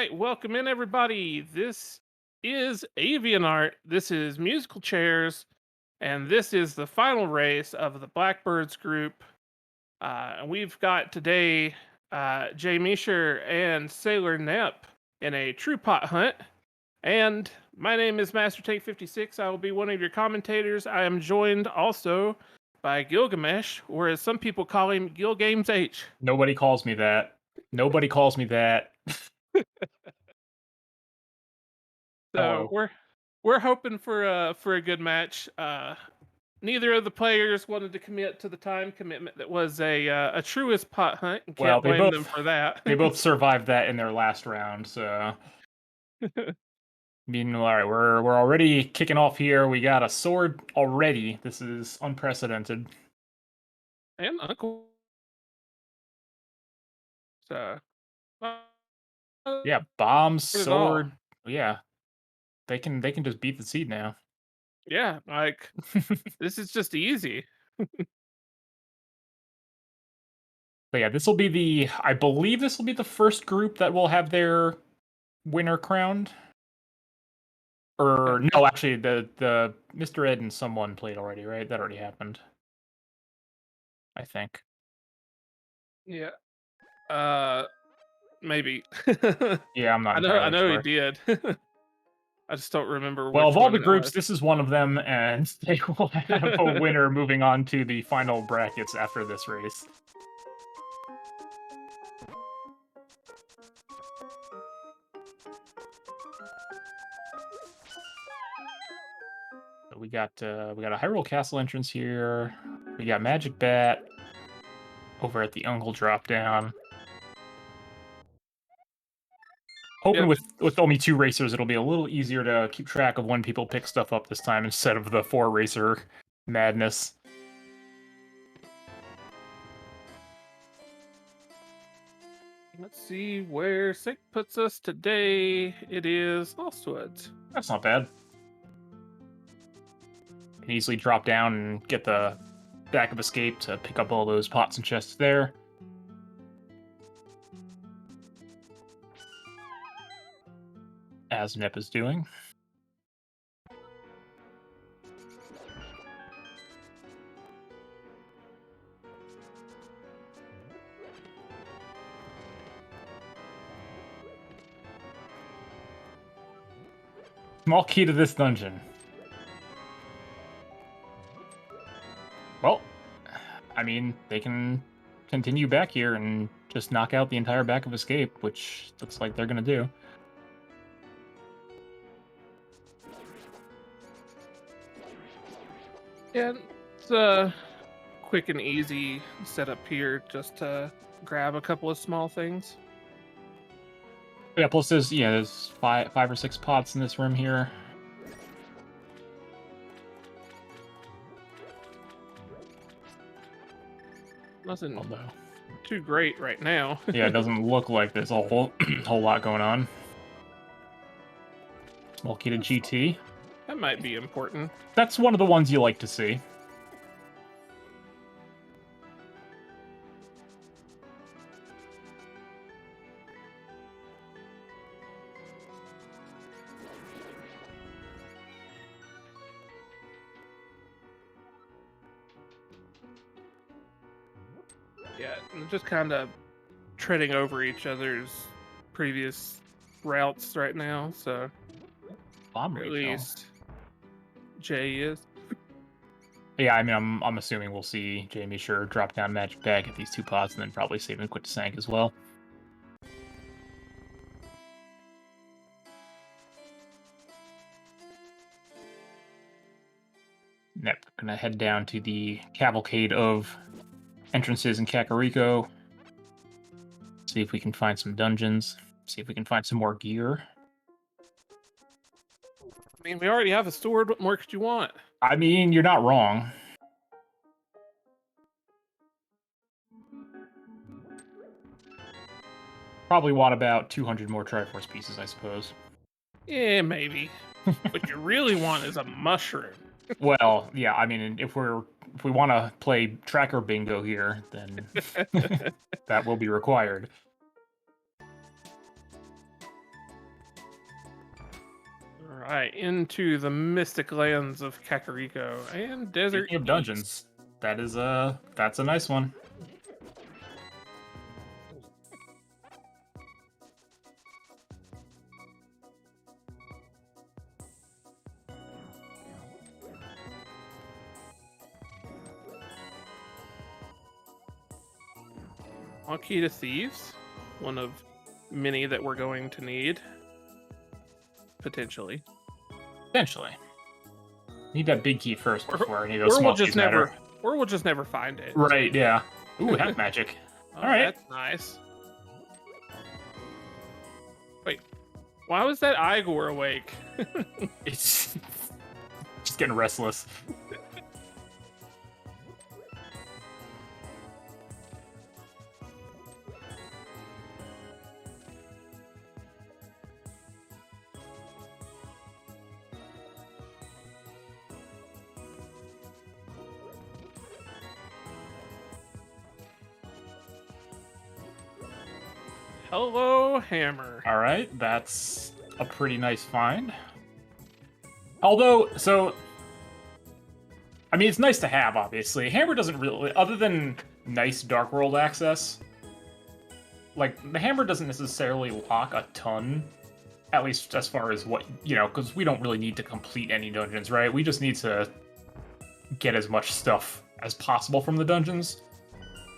right, welcome in everybody. This is AVIANART. This is musical chairs, and this is the final race of the Blackbirds group. And we've got today Jay Misher and Sailor Nep in a true pot hunt. And my name is Master Tank 56. I will be one of your commentators. I am joined also by Gilgamesh, or as some people call him, Gil Games H. Nobody calls me that. Nobody calls me that. So Hello. we're hoping for a good match. Neither of the players wanted to commit to the time commitment that was a truest pot hunt, and Well, can't blame them for that. they both survived that in their last round, so all right, we're already kicking off here. We got a sword already. This is unprecedented. And Uncle. So Yeah, bomb, it all. sword. Yeah, they can just beat the seed now. Yeah, like this is just easy. But yeah, this will be I believe this will be the first group that will have their winner crowned. Or Okay. no, actually, the Mr. Ed and someone played already, right? That already happened, I think. Yeah. Uh, maybe. Yeah, I'm not I entirely know he sure. did. I just don't remember Well, of which all one the it groups, was. this is one of them, and they will have a winner moving on to the final brackets after this race. So we got a Hyrule Castle entrance here. We got Magic Bat over at the Uncle drop down. Hoping Yep. with only two racers, it'll be a little easier to keep track of when people pick stuff up this time instead of the four racer madness. Let's see where Sync puts us today. It is Lost Woods. That's not bad. Can easily drop down and get the back of escape to pick up all those pots and chests there. As Nip is doing. Small key to this dungeon. Well, I mean, they can continue back here and just knock out the entire back of escape, which looks like they're gonna do. And it's a quick and easy setup here just to grab a couple of small things. Yeah, plus there's five or six pots in this room here. Nothing Although, too great right now. yeah, it doesn't look like there's a whole whole lot going on. Small key to GT. That might be important. That's one of the ones you like to see. Yeah, and just kind of treading over each other's previous routes right now. So Bomb at refill. least Jay is. Yeah, I mean, I'm assuming we'll see Jamie sure drop down Magic Bag at these two pots, and then probably save and quit to Sank as well. Yep, gonna head down to the cavalcade of entrances in Kakariko. See if we can find some dungeons. See if we can find some more gear. I mean, we already have a sword. What more could you want? I mean, you're not wrong. Probably want about 200 more Triforce pieces, I suppose. Yeah, maybe. What you really want is a mushroom. Well, yeah, I mean, if we want to play tracker bingo here, then that will be required. right, into the mystic lands of Kakariko and Desert Speaking of East. dungeons, that's a nice one. All key to thieves, one of many that we're going to need potentially, Potentially. Need that big key first or before any of those or we'll small just keys matter. never, or we'll just never find it. Right, yeah. Ooh, half magic. All Oh, right. that's nice. Wait, why was that Igor awake? It's just getting restless. Hello, hammer. All right, that's a pretty nice find. Although, so I mean, it's nice to have. Obviously, hammer doesn't really, other than nice Dark World access. Like the hammer doesn't necessarily lock a ton, at least as far as what because we don't really need to complete any dungeons, right? We just need to get as much stuff as possible from the dungeons.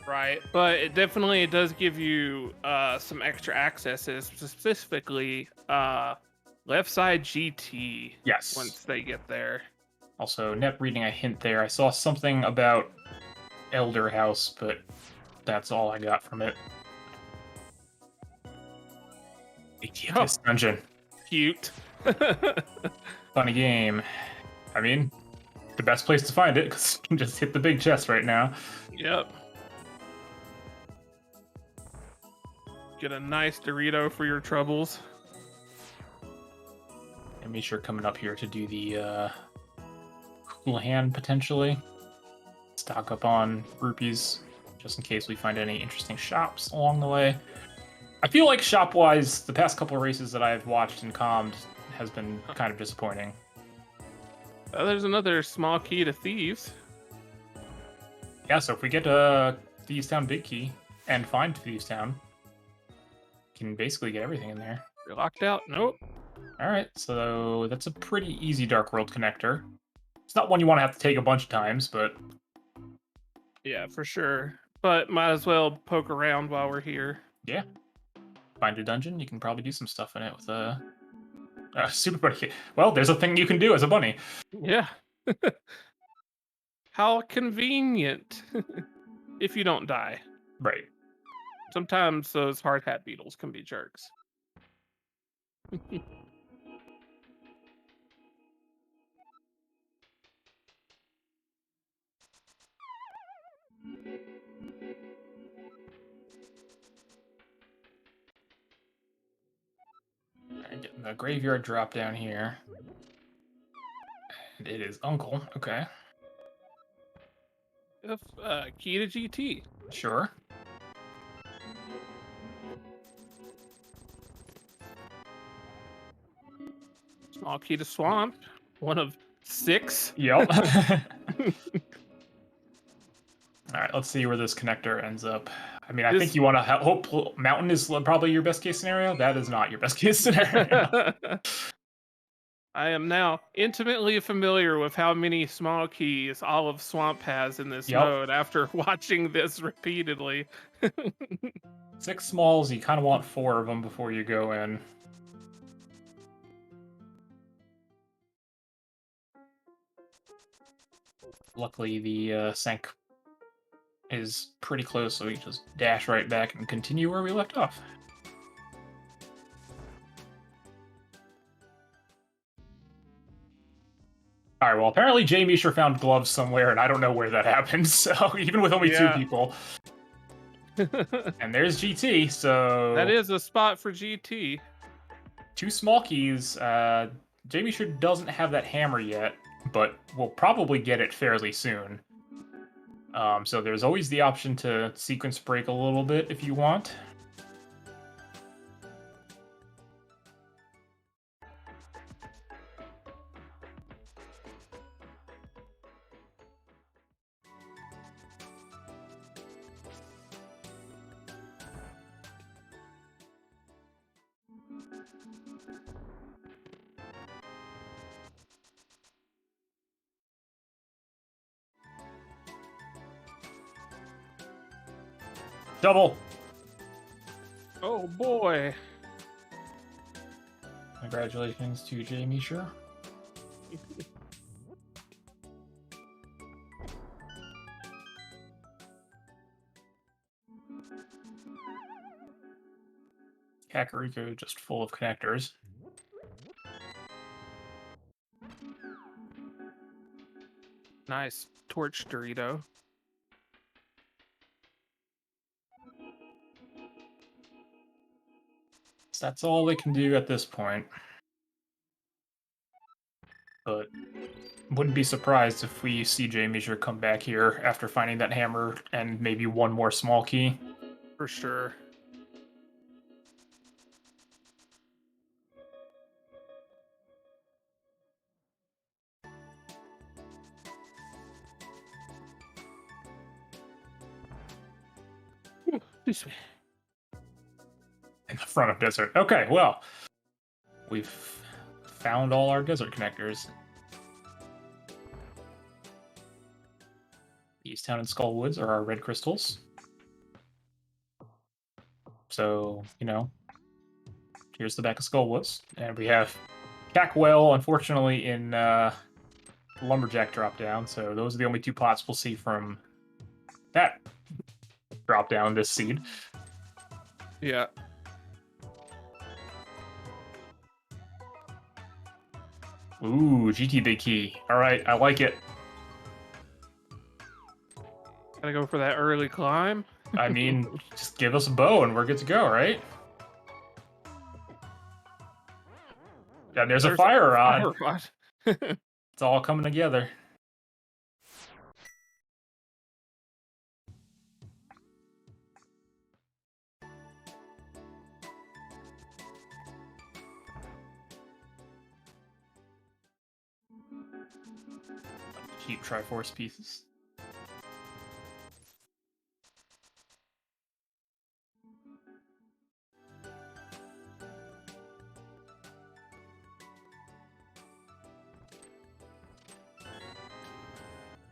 Right, but it definitely does give you some extra accesses, specifically left side GT Yes. once they get there. Also, net reading a hint there. I saw something about Elder House, but that's all I got from it. The Oh, cutest dungeon. cute. Funny game. I mean, the best place to find it, because you can just hit the big chest right now. Yep. Get a nice Dorito for your troubles. And make sure coming up here to do the cool hand potentially. Stock up on rupees, just in case we find any interesting shops along the way. I feel like shop-wise, the past couple of races that I've watched and calmed has been kind of disappointing. There's another small key to thieves. Yeah, so if we get Thieves Town Big Key and find Thieves Town, can basically get everything in there. You're locked out. Nope. All right, so that's a pretty easy Dark World connector. It's not one you want to have to take a bunch of times, but Yeah, for sure. But might as well poke around while we're here. yeah. Find a dungeon, you can probably do some stuff in it with a super bunny. Well, there's a thing you can do as a bunny. Yeah. How convenient. If you don't die. Right. Sometimes those hard hat beetles can be jerks. And getting the graveyard drop down here. And it is Uncle. Okay. Key to GT. Sure. Small key to swamp. One of 6. Yep. All right, let's see where this connector ends up. I mean, I think you want to hope Mountain is probably your best case scenario. That is not your best case scenario. I am now intimately familiar with how many small keys Olive Swamp has in this Yep. mode after watching this repeatedly. 6 smalls, you kind of want 4 of them before you go in. Luckily, the Sank is pretty close, so we can just dash right back and continue where we left off. All right, well, apparently Jamie sure found gloves somewhere, and I don't know where that happened, so even with only 2 people. And there's GT, so... That is a spot for GT. 2 small keys. Jamie sure doesn't have that hammer yet, but we'll probably get it fairly soon. So there's always the option to sequence break a little bit if you want. Double. Oh boy. Congratulations to Jamie Sure. Kakariko just full of connectors. Nice torch Dorito. So that's all they can do at this point. But wouldn't be surprised if we see Jamie Sure come back here after finding that hammer and maybe one more small key. For sure. Excuse me. In the front of desert. Okay, well, we've found all our desert connectors. East Town and Skull Woods are our red crystals. So, you know, here's the back of Skull Woods. And we have Cackwell, unfortunately, in Lumberjack drop down. So those are the only two pots we'll see from that drop down this seed. Yeah. Ooh, GT Big Key. All right, I like it. Gotta go for that early climb. I mean, just give us a bow and we're good to go, right? Yeah, there's a fire rod. It's all coming together. Cheap Triforce pieces.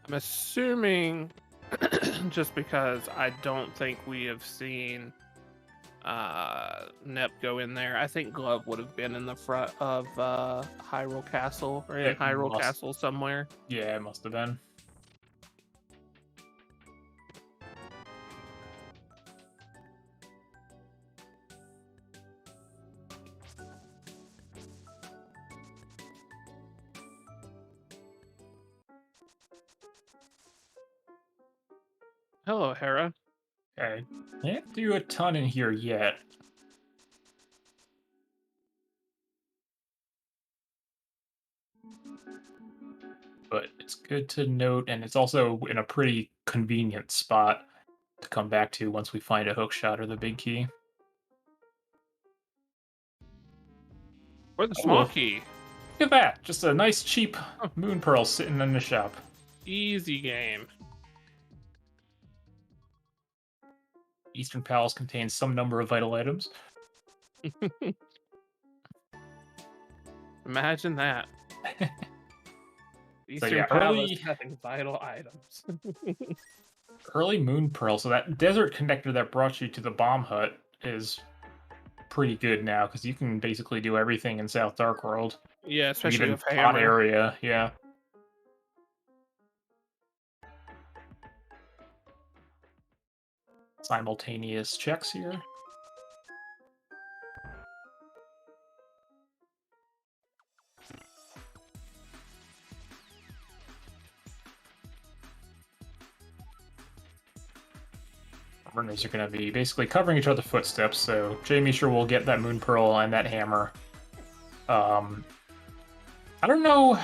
I'm assuming, just because I don't think we have seen Nep go in there, I think Glove would have been in the front of Hyrule Castle, or in It Hyrule must- Castle somewhere. Yeah, it must have been. Hello, Hera. Okay. Can't do a ton in here yet. But it's good to note, and it's also in a pretty convenient spot to come back to once we find a hook shot or the big key. Or the Oh, small key. Look at that! Just a nice cheap moon pearl sitting in the shop. Easy game. Eastern Palace contains some number of vital items. Imagine that. Eastern yeah, Palace having vital items. Early moon pearl. So that desert connector that brought you to the bomb hut is pretty good now because you can basically do everything in South Dark World. Yeah, especially Even with hot Hammer. area, yeah. Simultaneous checks here. Runners are going to be basically covering each other's footsteps, so Jamie sure will get that Moon Pearl and that hammer. I don't know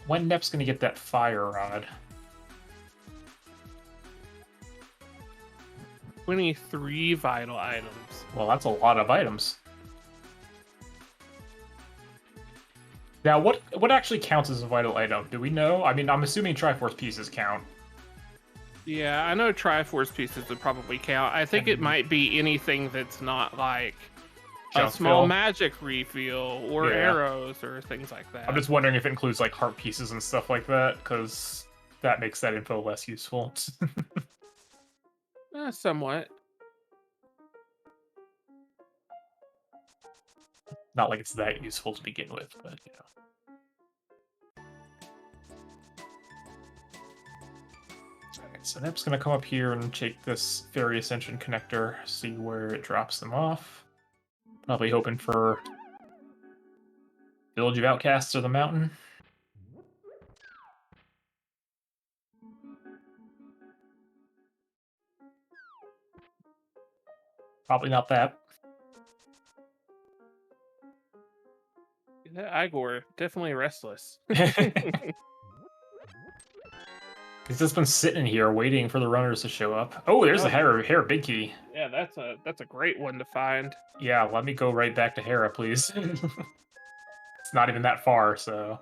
when Nep's going to get that fire rod. 23 vital items. Well, that's a lot of items. Now, what actually counts as a vital item? Do we know? I mean, I'm assuming Triforce pieces count. Yeah, I know Triforce pieces would probably count. I think it might be anything that's not like a junk small fill. magic refill or Yeah. arrows or things like I'm that. just wondering if it includes like heart pieces and stuff like that, because that makes that info less useful. Somewhat. Not like it's that useful to begin with, but you know. Alright, so Nep's gonna come up here and take this Fairy Ascension connector, see where it drops them off. Probably hoping for Village of Outcasts or the mountain. Probably not that. That Igor definitely restless. He's just been sitting here waiting for the runners to show up. Oh, there's the Oh, Hera Big Key. yeah, that's a great one to find. Yeah, let me go right back to Hera, please. It's not even that far, so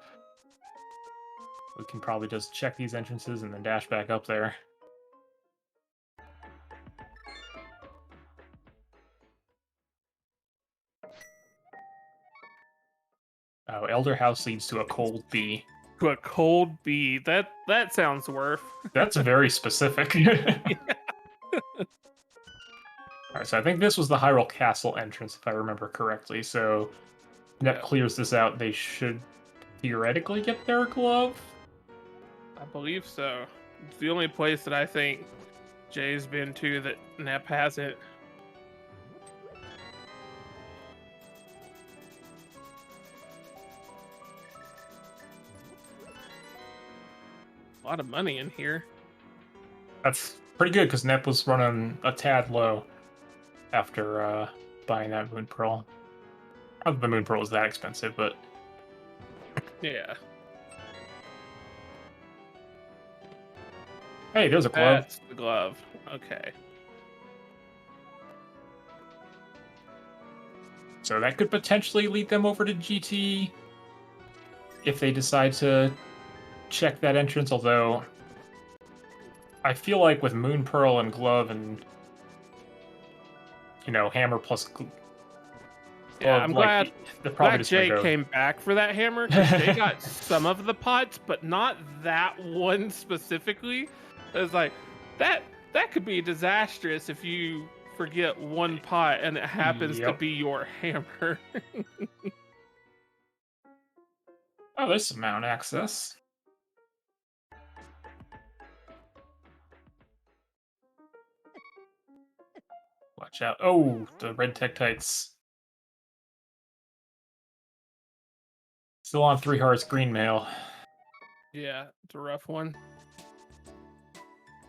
we can probably just check these entrances and then dash back up there. Oh, Elder House leads to a cold bee. To a cold bee. That sounds worth. That's very specific. Alright, so I think this was the Hyrule Castle entrance, if I remember correctly. So Nep Yeah, clears this out. They should theoretically get their glove. I believe so. It's the only place that I think Jay's been to that Nep hasn't. A lot of money in here. That's pretty good, because Nep was running a tad low after buying that Moon Pearl. Not that the Moon Pearl was that expensive, but Yeah, hey, there's a glove. that's the glove. Okay. So that could potentially lead them over to GT if they decide to check that entrance, although I feel like with Moon Pearl and Glove and, you know, Hammer plus Yeah, Glove, I'm like, they're probably glad just gonna Jay go. came back for that hammer because Jay got some of the pots, but not that one specifically. It's like that could be disastrous if you forget one pot and it happens to Yep. be your hammer. Oh, there's some mount access. Watch out. Oh, the red Tektites. Still on 3 hearts, green mail. Yeah, it's a rough one.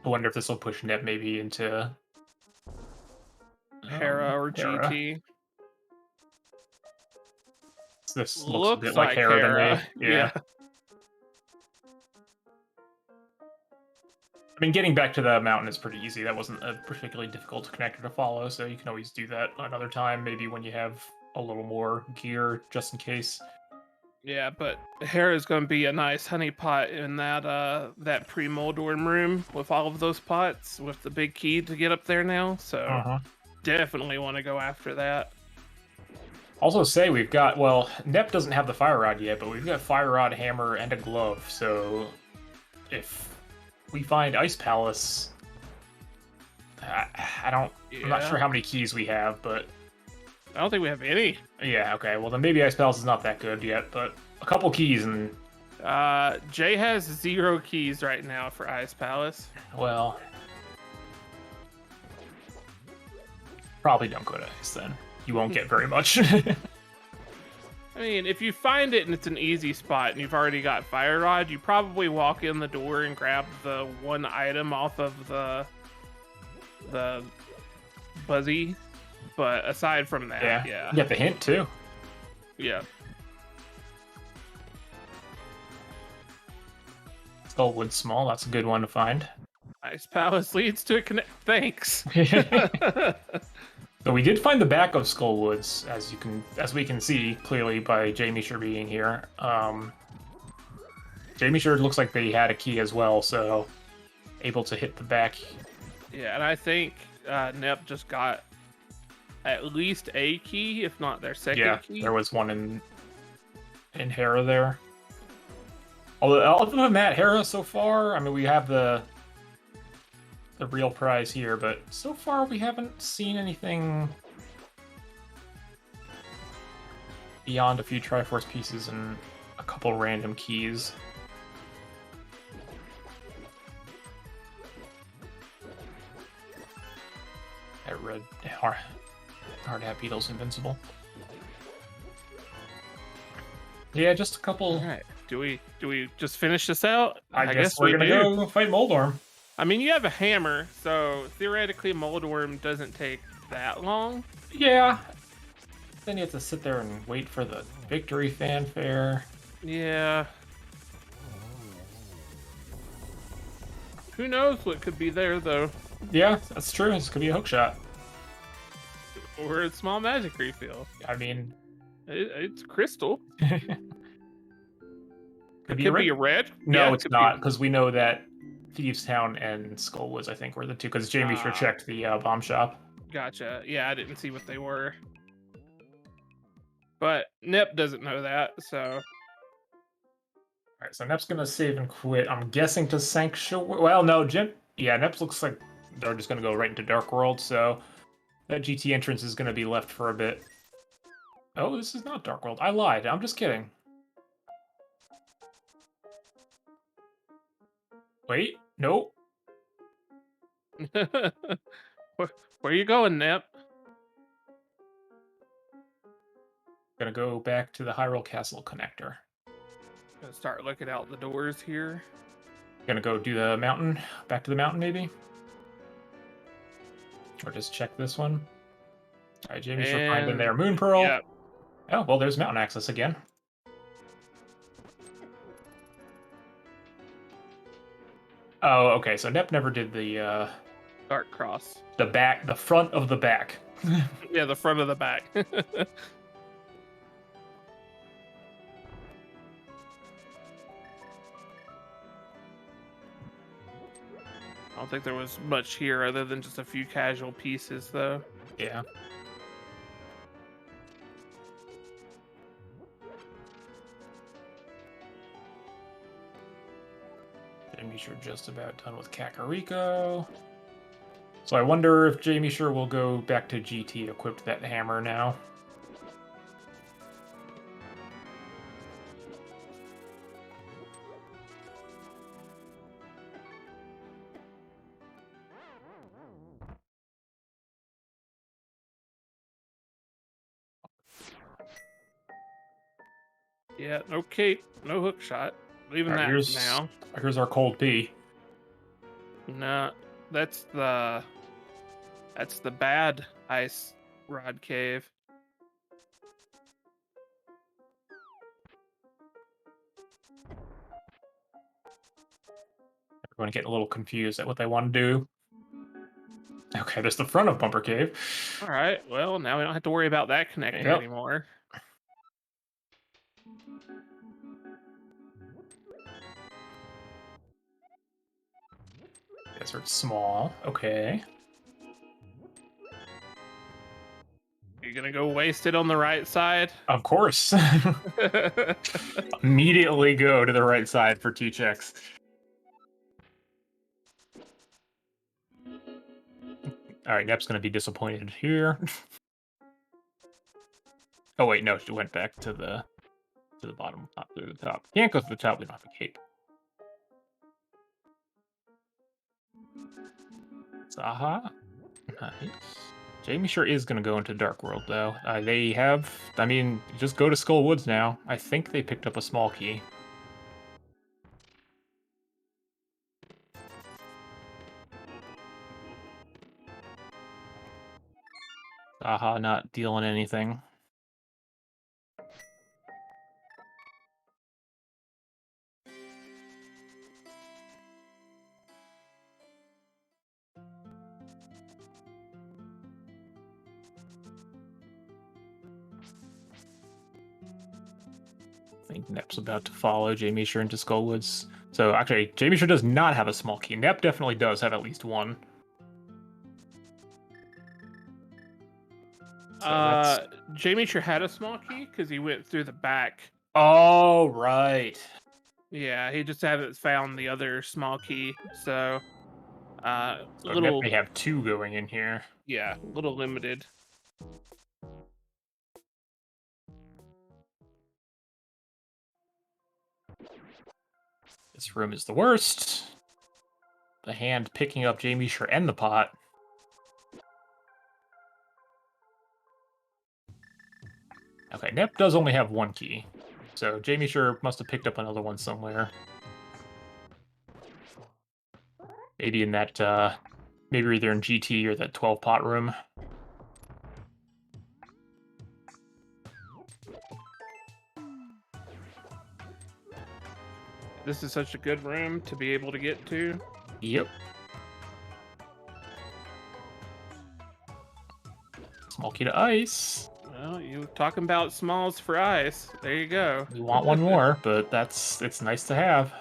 I wonder if this will push Nep maybe into Hera or Hera. GT. This looks a bit Looks like like Hera to me. Hera. Yeah. Yeah. I mean, getting back to the mountain is pretty easy. That wasn't a particularly difficult connector to follow, so you can always do that another time, maybe when you have a little more gear, just in case. Yeah, but Hera's gonna be a nice honey pot in that pre-Moldorm room with all of those pots with the big key to get up there now. So Uh-huh. definitely want to go after that. Also say we've got, well, Nep doesn't have the Fire Rod yet, but we've got Fire Rod, Hammer, and a Glove, so if we find Ice Palace, I don't, I'm not Yeah. sure how many keys we have, but I don't think we have any. yeah, okay, well then maybe Ice Palace is not that good yet, but a couple keys and, Jay has 0 keys right now for Ice Palace. well, probably don't go to Ice then. You won't get very much. I mean, if you find it and it's an easy spot and you've already got Fire Rod, you probably walk in the door and grab the one item off of the Buzzy. But aside from that, Yeah. yeah. You get the hint too. Yeah. Skullwood Small, that's a good one to find. Ice Palace leads to a connect. Thanks. So we did find the back of Skullwoods, as we can see clearly by Jamie Sure being here. Jamie Sure looks like they had a key as well, so able to hit the back. Yeah, and I think Nep just got at least a key, if not their Yeah, second key. there was one in Hera there. Although other than that, Hera so far, I mean, we have the real prize here, but so far we haven't seen anything beyond a few Triforce pieces and a couple random keys. That red hard to have Beetle's invincible. Yeah, just a couple. All right. Do we just finish this out? I guess we're we gonna do. go fight Moldorm. I mean, you have a hammer, so theoretically, Moldworm doesn't take that long. Yeah. Then you have to sit there and wait for the victory fanfare. Yeah. Who knows what could be there though? Yeah, that's true. This could be a hook shot. Or a small magic refill. I mean, It's crystal. could It could be a red. No, Yeah, it it's could not, because we know that Thieves Town and Skullwoods, I think, were the two, because Jamie sure Ah. checked the bomb shop. Gotcha. Yeah, I didn't see what they were. But Nep doesn't know that, so Alright, so Nep's gonna save and quit. I'm guessing to Sanctuary. Well, no, Jim. Yeah, Nep looks like they're just gonna go right into Dark World, so that GT entrance is gonna be left for a bit. Oh, this is not Dark World. I lied. I'm just kidding. Wait, nope. where you going, Nep? Gonna go back to the Hyrule Castle connector. Gonna start looking out the doors here. Gonna go do the mountain. Back to the mountain, maybe? Or just check this one. Alright, Jamie should find in there. Moon Pearl. Yep. Oh, well, there's mountain access again. Oh, okay, so Nep never did the Dark Cross. the front of the back. Yeah, the front of the back. I don't think there was much here other than just a few casual pieces, though. Yeah. Jamie sure just about done with Kakariko. So I wonder if Jamie sure will go back to GT equipped that hammer now. Yeah, no cape, no hook shot. Leaving Alright, that for now. here's our cold P. No, that's the bad ice rod cave. Everyone getting a little confused at what they want to do. Okay, there's the front of Bumper Cave. All right, well now we don't have to worry about that connector Yep. anymore. Desert Small. Okay. You're gonna go waste it on the right side. Of course. Immediately go to the right side for 2 checks. Alright, Nep's gonna be disappointed here. Oh wait, no, she went back to the bottom, not to the top. Can't go to the top, we don't have a cape. Zaha. Nice. Jamie sure is gonna go into Dark World though. They have, I mean, just go to Skull Woods now. I think they picked up a small key. Zaha not dealing anything. I think Nep's about to follow Jamie Sure into Skullwoods. So actually, Jamie Sure does not have a small key. Nep definitely does have at least one. So that's... Jamie sure had a small key because he went through the back. Oh, right. Yeah, he just haven't found the other small key. So, So Nep little, may have two going in here. yeah, little limited. This room is the worst. The hand picking up Jamie Sure and the pot. Okay, Nep does only have one key. So Jamie Sure must have picked up another one somewhere. Maybe in that, maybe either in GT or that 12 pot room. This is such a good room to be able to get to. Yep. Small key to ice. Well, you talking about smalls for ice. There you go. We want one more, but it's nice to have.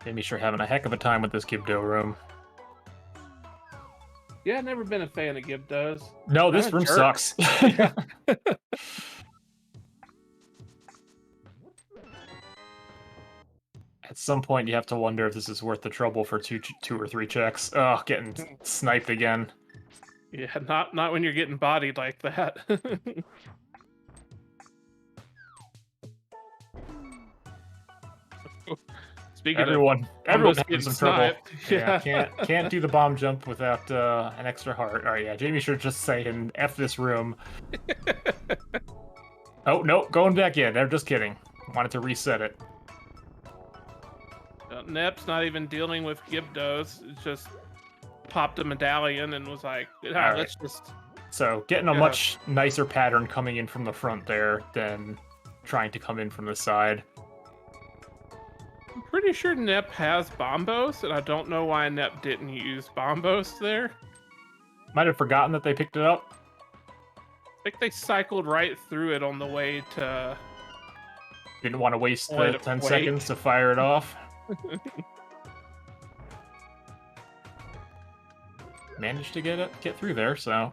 Jamie Sure having a heck of a time with this Gibdo room. Yeah, I've never been a fan of Gibdos. No, I'm this a room jerk. sucks. At some point, you have to wonder if this is worth the trouble for two or three checks. Oh, getting sniped again. Yeah, not when you're getting bodied like that. Speaking of Everyone's almost having getting some trouble. sniped, Yeah, yeah. can't do the bomb jump without an extra heart. All right, yeah, Jamie should just say and F this room. Oh no, going back in. I'm just kidding. Wanted to reset it. Nep's not even dealing with Gibdos. It's just popped a medallion and was like, All right. let's just. So getting a Yeah. much nicer pattern coming in from the front there than trying to come in from the side. I'm pretty sure Nep has Bombos, and I don't know why Nep didn't use Bombos there. Might have forgotten that they picked it up. I think they cycled right through it on the way to. Didn't want to waste Way the to 10 wait. seconds to fire it off. Managed to get through there, so.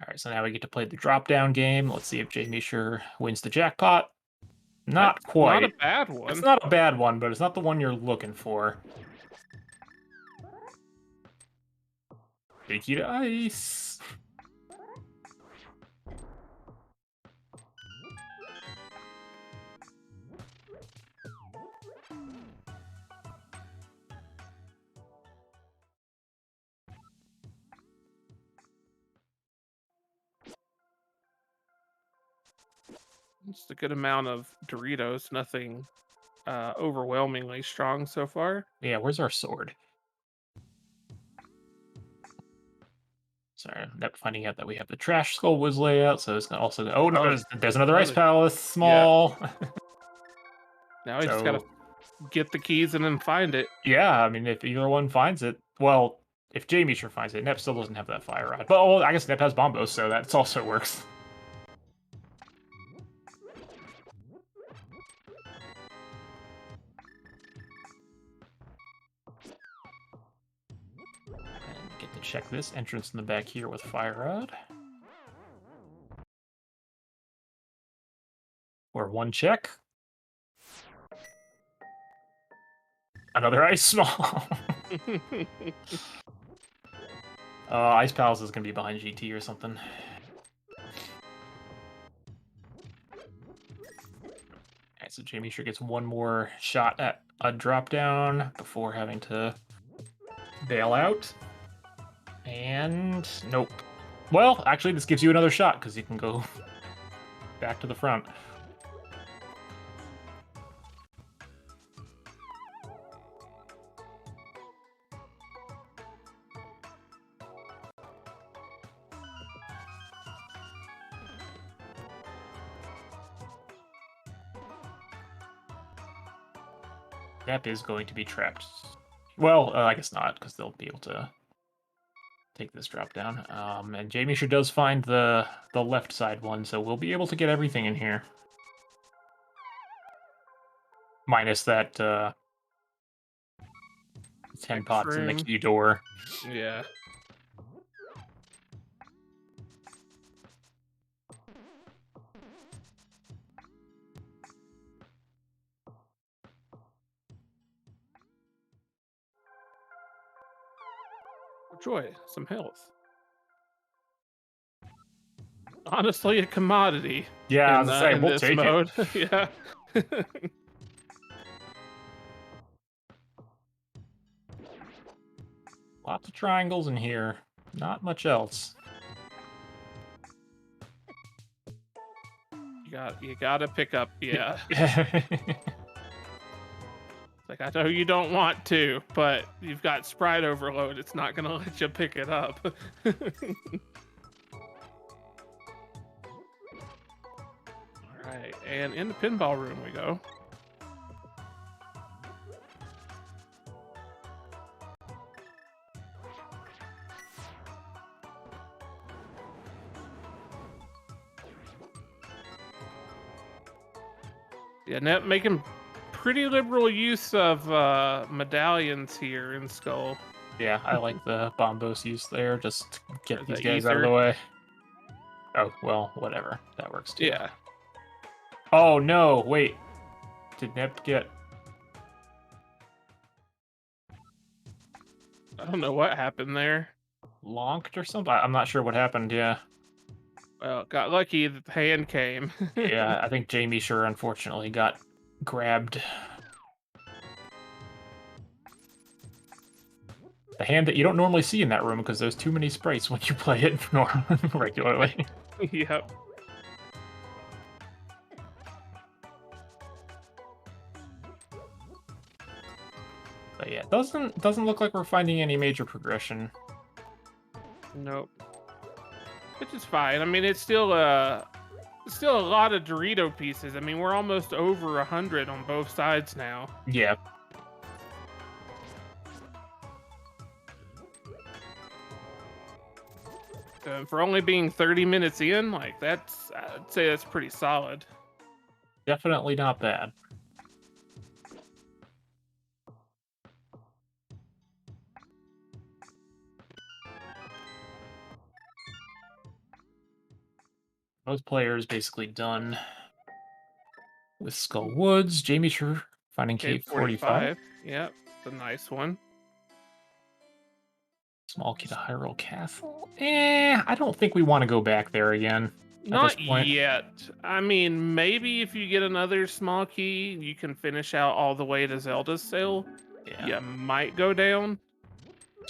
Alright, so now we get to play the drop-down game. Let's see if Jamie Sure wins the jackpot. Not That's quite. not a bad one. It's not a bad one, but it's not the one you're looking for. Take you to ice. Just a good amount of Doritos. Nothing overwhelmingly strong so far. Yeah, where's our sword? Sorry, I'm not finding out that we have the trash skull was layout, so it's gonna also. Oh no, Oh, there's another ice another. palace, Yeah. small. Now we just gotta So get the keys and then find it. yeah, I mean, if either one finds it, well, if Jamie Sure finds it, Nep still doesn't have that fire rod. But I guess Nep has bombos, so that also works. And get to check this entrance in the back here with fire rod. Or one check. Another ice small. Ice Palace is gonna be behind GT or something. Alright, so Jamie Sure gets one more shot at a drop down before having to bail out. And nope. Well, actually, this gives you another shot because you can go back to the front. Nep is going to be trapped. Well, I guess not, because they'll be able to take this drop down. And Jamie Sure does find the left side one, so we'll be able to get everything in here. minus that 10 Next pots in the room. key door. Yeah. Joy, some health. Honestly, a commodity Yeah, I was gonna say, in we'll this take it. mode. Yeah. Lots of triangles in here. Not much else. You gotta pick up. Yeah. Like, I know you don't want to, but you've got sprite overload. It's not gonna let you pick it up. All right, and in the pinball room we go. Yeah, net making pretty liberal use of medallions here in Skull. Yeah, I like the bombos use there. Just Or get the these guys out of the ether. way. Oh, well, whatever. That works too. Yeah. Oh, no, wait. Did Nip get... I don't know what happened there. lonked or something? I'm not sure what happened, yeah. Well, got lucky that the hand came. Yeah, I think Jamie sure unfortunately got grabbed. The hand that you don't normally see in that room because there's too many sprites when you play it regularly. Yep. But yeah, it doesn't look like we're finding any major progression. Nope. Which is fine. I mean, it's still a lot of Dorito pieces. I mean, we're almost over 100 on both sides now. Yeah. For only being 30 minutes in, like I'd say that's pretty solid. Definitely not bad. Most players basically done with Skull Woods. Jamie sure finding Okay, Cave 45. 45. Yep, it's a nice one. Small key to Hyrule Castle. I don't think we want to go back there again at this Not point. yet. I mean, maybe if you get another small key, you can finish out all the way to Zelda's Sail. Yeah. You might go down.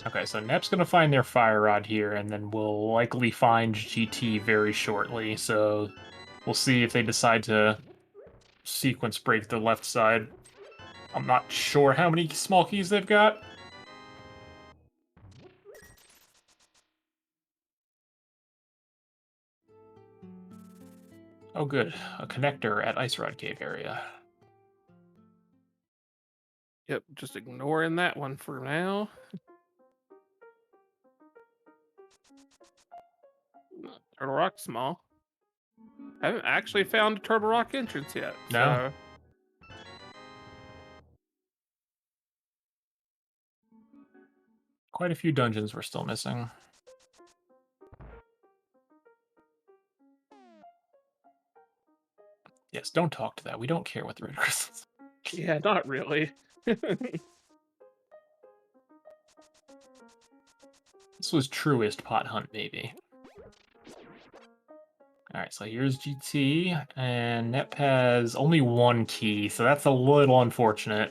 Okay, so Nep's gonna find their Fire Rod here, and then we'll likely find GT very shortly, so we'll see if they decide to sequence break the left side. I'm not sure how many small keys they've got. Oh good, a connector at Ice Rod Cave area. Yep, just ignoring that one for now. Turtle Rock small. Haven't actually found a Turtle Rock entrance yet, No? so Quite a few dungeons we're still missing. Yes, don't talk to that. We don't care what the red crystals. yeah, not really. This was truest pot hunt, maybe. Alright, so here's GT, and Nep has only one key, so that's a little unfortunate.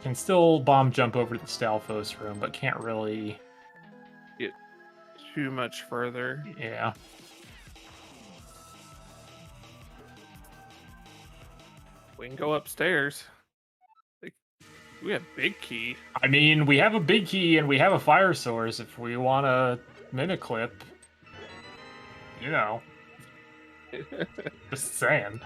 Can still bomb jump over to the Stalfos room, but can't really... Get too much further. Yeah. We can go upstairs. Like, we have big key. I mean, we have a big key and we have a fire source if we want a minute clip. You know. Just saying.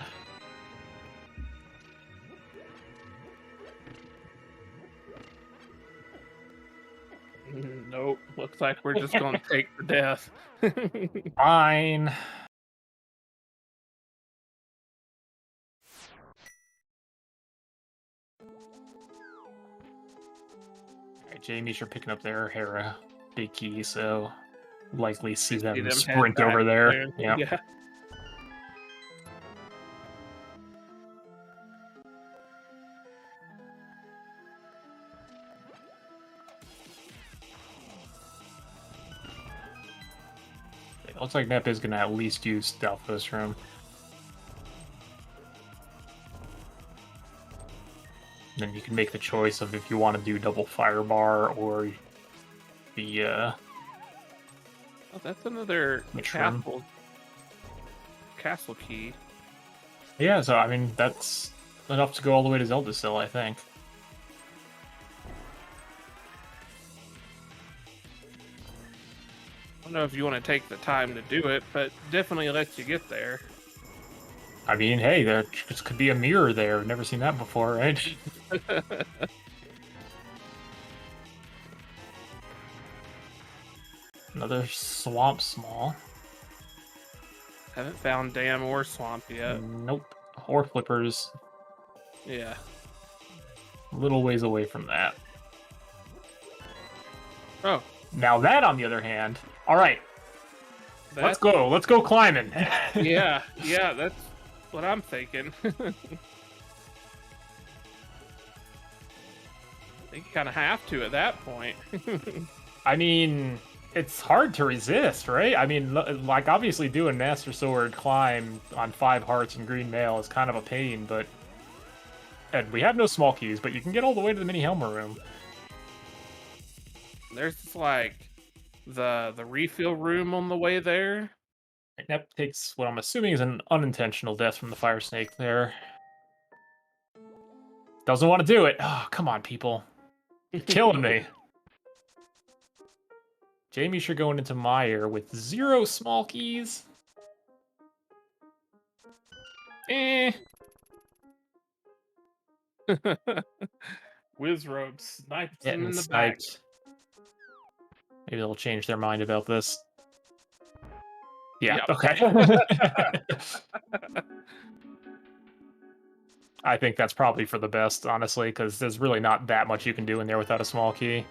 Nope. Looks like we're just gonna take the death. Fine. Alright, Jamie's are picking up their Hera big key, so likely see We see them them head sprint back over there. there. Yeah. Yeah. It looks like Nep is gonna at least use Stealth this room. Then you can make the choice of if you want to do double firebar or the Oh, that's another mushroom. castle key. Yeah, so I mean that's enough to go all the way to Zeldasil, I think. I don't know if you want to take the time to do it, but definitely lets you get there. I mean, hey, there just could be a mirror there. I've never seen that before, right? Another swamp small. Haven't found dam or swamp yet. Nope. Or flippers. Yeah. A little ways away from that. Oh, Now that, on the other hand, all right, let's that's go. Let's go climbing. yeah, yeah. That's what I'm thinking. I think you kind of have to at that point. I mean, it's hard to resist, right? I mean, like obviously doing Master Sword climb on 5 hearts and green mail is kind of a pain, but and we have no small keys, but you can get all the way to the mini Helmer room. There's like the refill room on the way there. And that takes what I'm assuming is an unintentional death from the fire snake there. Doesn't want to do it. Oh, come on, people. You're killing me. Jamie should go into Meyer with 0 small keys. Eh. Wizrobe snipes him Getting in the back. sniped. Maybe they'll change their mind about this. Yeah, Yep. okay. I think that's probably for the best, honestly, because there's really not that much you can do in there without a small key.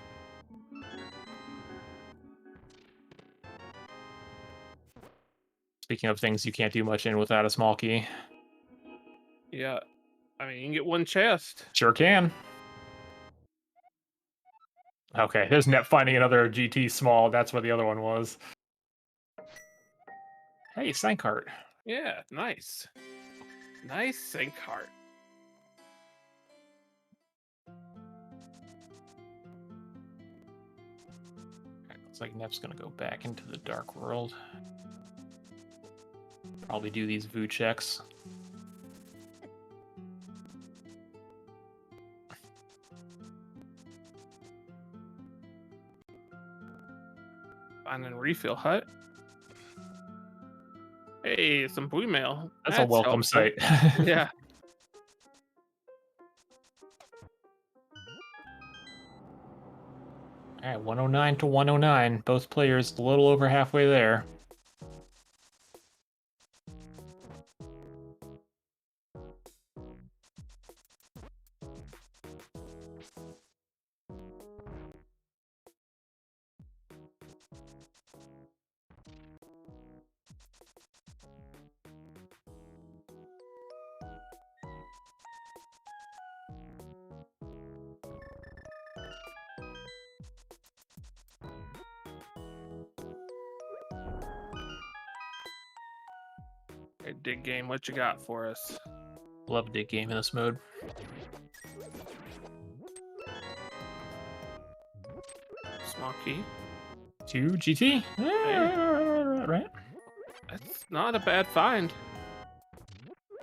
Speaking of things you can't do much in without a small key. Yeah. I mean, you can get one chest. Sure can. Okay, there's Net finding another GT small. That's where the other one was. Hey, Sankart. Yeah, nice. Nice sink heart. Looks like Nep's gonna go back into the Dark World. Probably do these VOO checks. Finding a refill hut. Hey, some blue mail. That's a welcome helpful. sight. Yeah. All right, 109 to 109. Both players a little over halfway there. Hey, dig game, what you got for us? Love dig game in this mode. Small key. 2 GT. Right. That's not a bad find.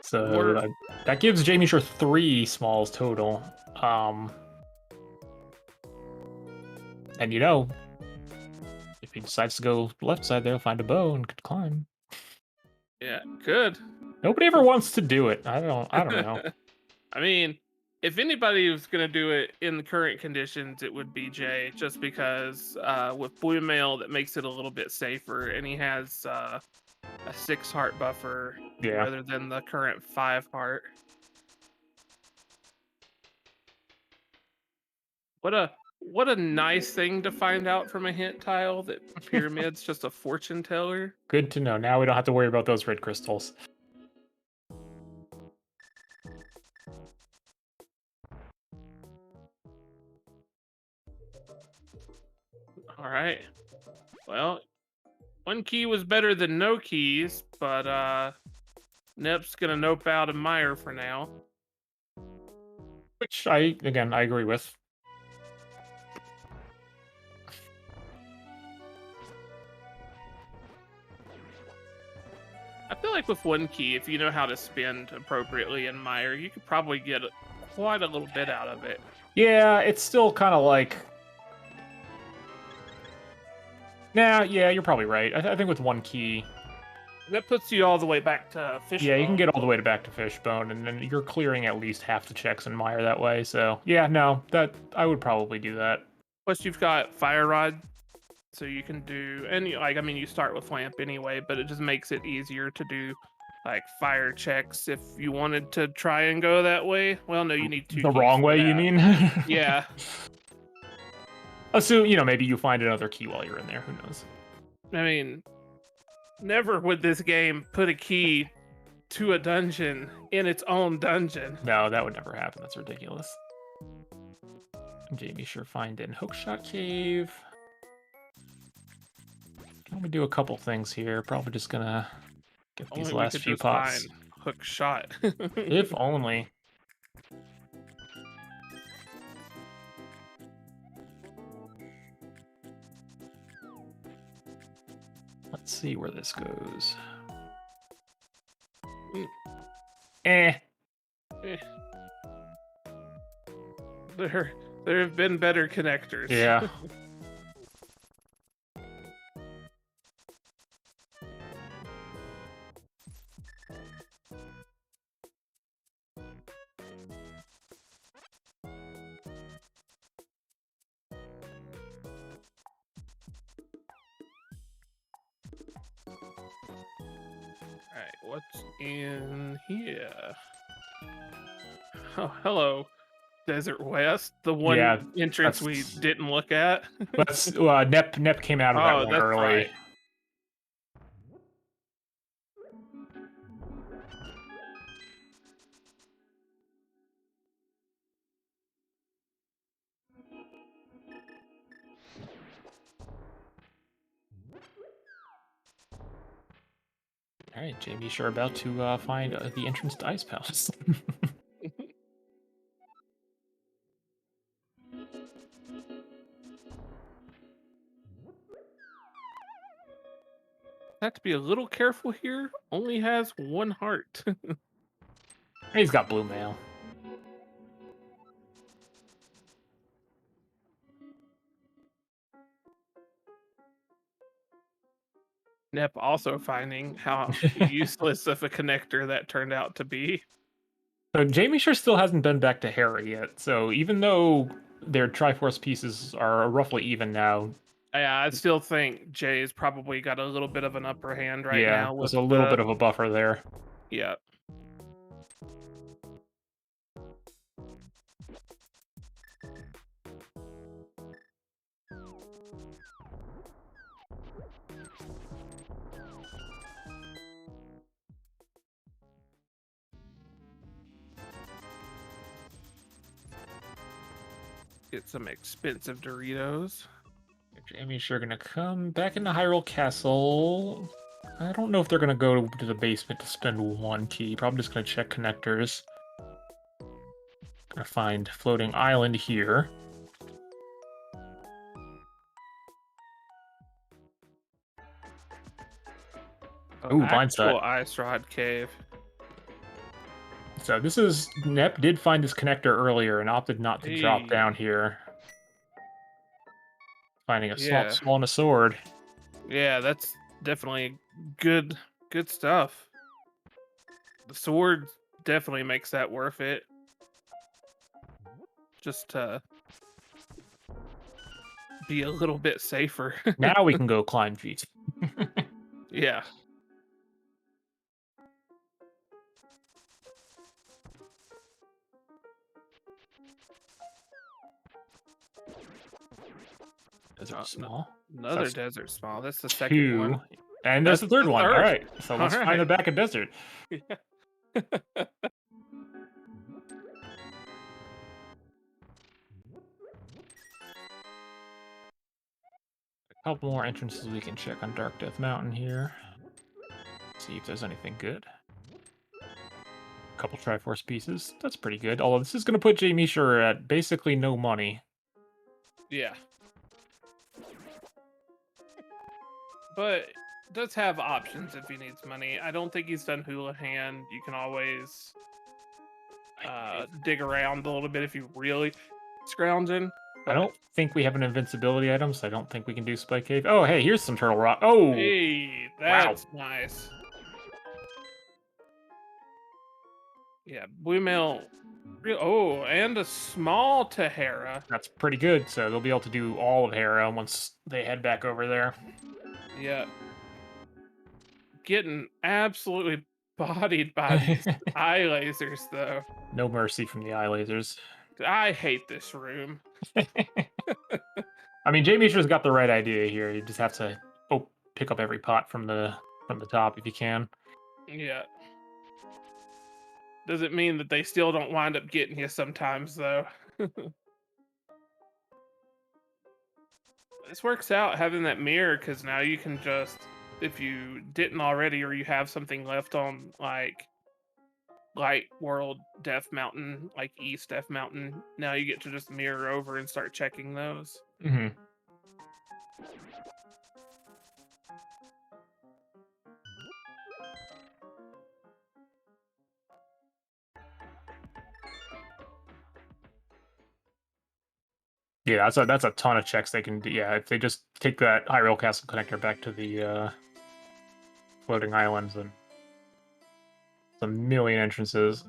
So that gives Jamie Shore 3 smalls total. And you know, if he decides to go left side there, he'll find a bow and could climb. Yeah, good. Nobody ever wants to do it. I don't know. I mean, if anybody was gonna do it in the current conditions, it would be Jay, just because with blue mail that makes it a little bit safer, and he has a 6 heart buffer Yeah. rather than the current 5 heart. What a nice thing to find out from a hint tile that pyramid's just a fortune teller. Good to know. Now we don't have to worry about those red crystals. All right. Well, one key was better than no keys, but Nep's gonna nope out of Meyer for now. Which I agree with. I feel like with one key, if you know how to spend appropriately in Meyer, you could probably get quite a little bit out of it. Yeah, it's still kind of like. Nah, yeah, you're probably right. I think with one key, That puts you all the way back to yeah, you can Fishbone. get all the way to back to Fishbone, and then you're clearing at least half the checks in Mire that way. So yeah, no, that I would probably do that. Plus, you've got Fire Rod, so you can do like I mean, you start with Lamp anyway, but it just makes it easier to do like fire checks if you wanted to try and go that way. Well, no, you need two The keys wrong for way, you that. mean? Yeah, Assume maybe you find another key while you're in there. Who knows? I mean, never would this game put a key to a dungeon in its own dungeon. No, that would never happen. That's ridiculous. Jamie sure find in Hookshot Cave. Can we do a couple things here? Probably just gonna get these Only we last could few just pots. find hook shot. If only. Let's see where this goes. Mm. Eh. Eh, there have been better connectors. Yeah. Alright, what's in here? Oh, hello, Desert West, the Yeah. one entrance That's we didn't look at. that's Nep came out of that Oh, one that's early. right. All right, Jamie sure about to find the entrance to Ice Palace. Have to be a little careful here. Only has 1 heart. He's got blue mail. Nep also finding how useless of a connector that turned out to be. So Jamie sure still hasn't been back to Harry yet. So even though their Triforce pieces are roughly even now, Yeah, I still think Jay's probably got a little bit of an upper hand right yeah, now with there's a little the bit of a buffer there. yeah. Get some expensive Doritos. Jamie's sure gonna come back into Hyrule Castle. I don't know if they're gonna go to the basement to spend one key. Probably just gonna check connectors. Gonna find floating island here. Oh, Ooh, blind set. actual ice rod cave. So this is Nep did find this connector earlier and opted not to drop down Hey, here. Finding a swamp yeah, skull and a sword. yeah, that's definitely good stuff. The sword definitely makes that worth it. just to be a little bit safer. Now we can go climb GT. Yeah. Desert small. So Another that's desert small. That's the second two. one. And there's That's the third the one. All third. right. So All let's find the right. back of desert. A couple more entrances we can check on Dark Death Mountain here. See if there's anything good. A couple Triforce pieces. That's pretty good. Although this is going to put Jay Misher at basically no money. Yeah. But does have options if he needs money. I don't think he's done Houlihan. You can always dig around a little bit if you really scrounging. I But don't think we have an invincibility item, so I don't think we can do Spike Cave. Oh, hey, here's some Turtle Rock. Oh, hey, wow. that's nice. Yeah, Blue Mail. Oh, and a small Tahara. That's pretty good. So they'll be able to do all of Hera once they head back over there. Yeah. Getting absolutely bodied by these eye lasers, though. No mercy from the eye lasers. I hate this room. I mean, Jay Misher's got the right idea here. You just have to pick up every pot from the top if you can. Yeah. Does it mean that they still don't wind up getting you sometimes, though? This works out having that mirror because now you can just, if you didn't already, or you have something left on like Light World Death Mountain, like East Death Mountain, now you get to just mirror over and start checking those. Mm-hmm. Yeah, that's a ton of checks they can do. Yeah, if they just take that Hyrule Castle connector back to the floating islands, and it's a million entrances.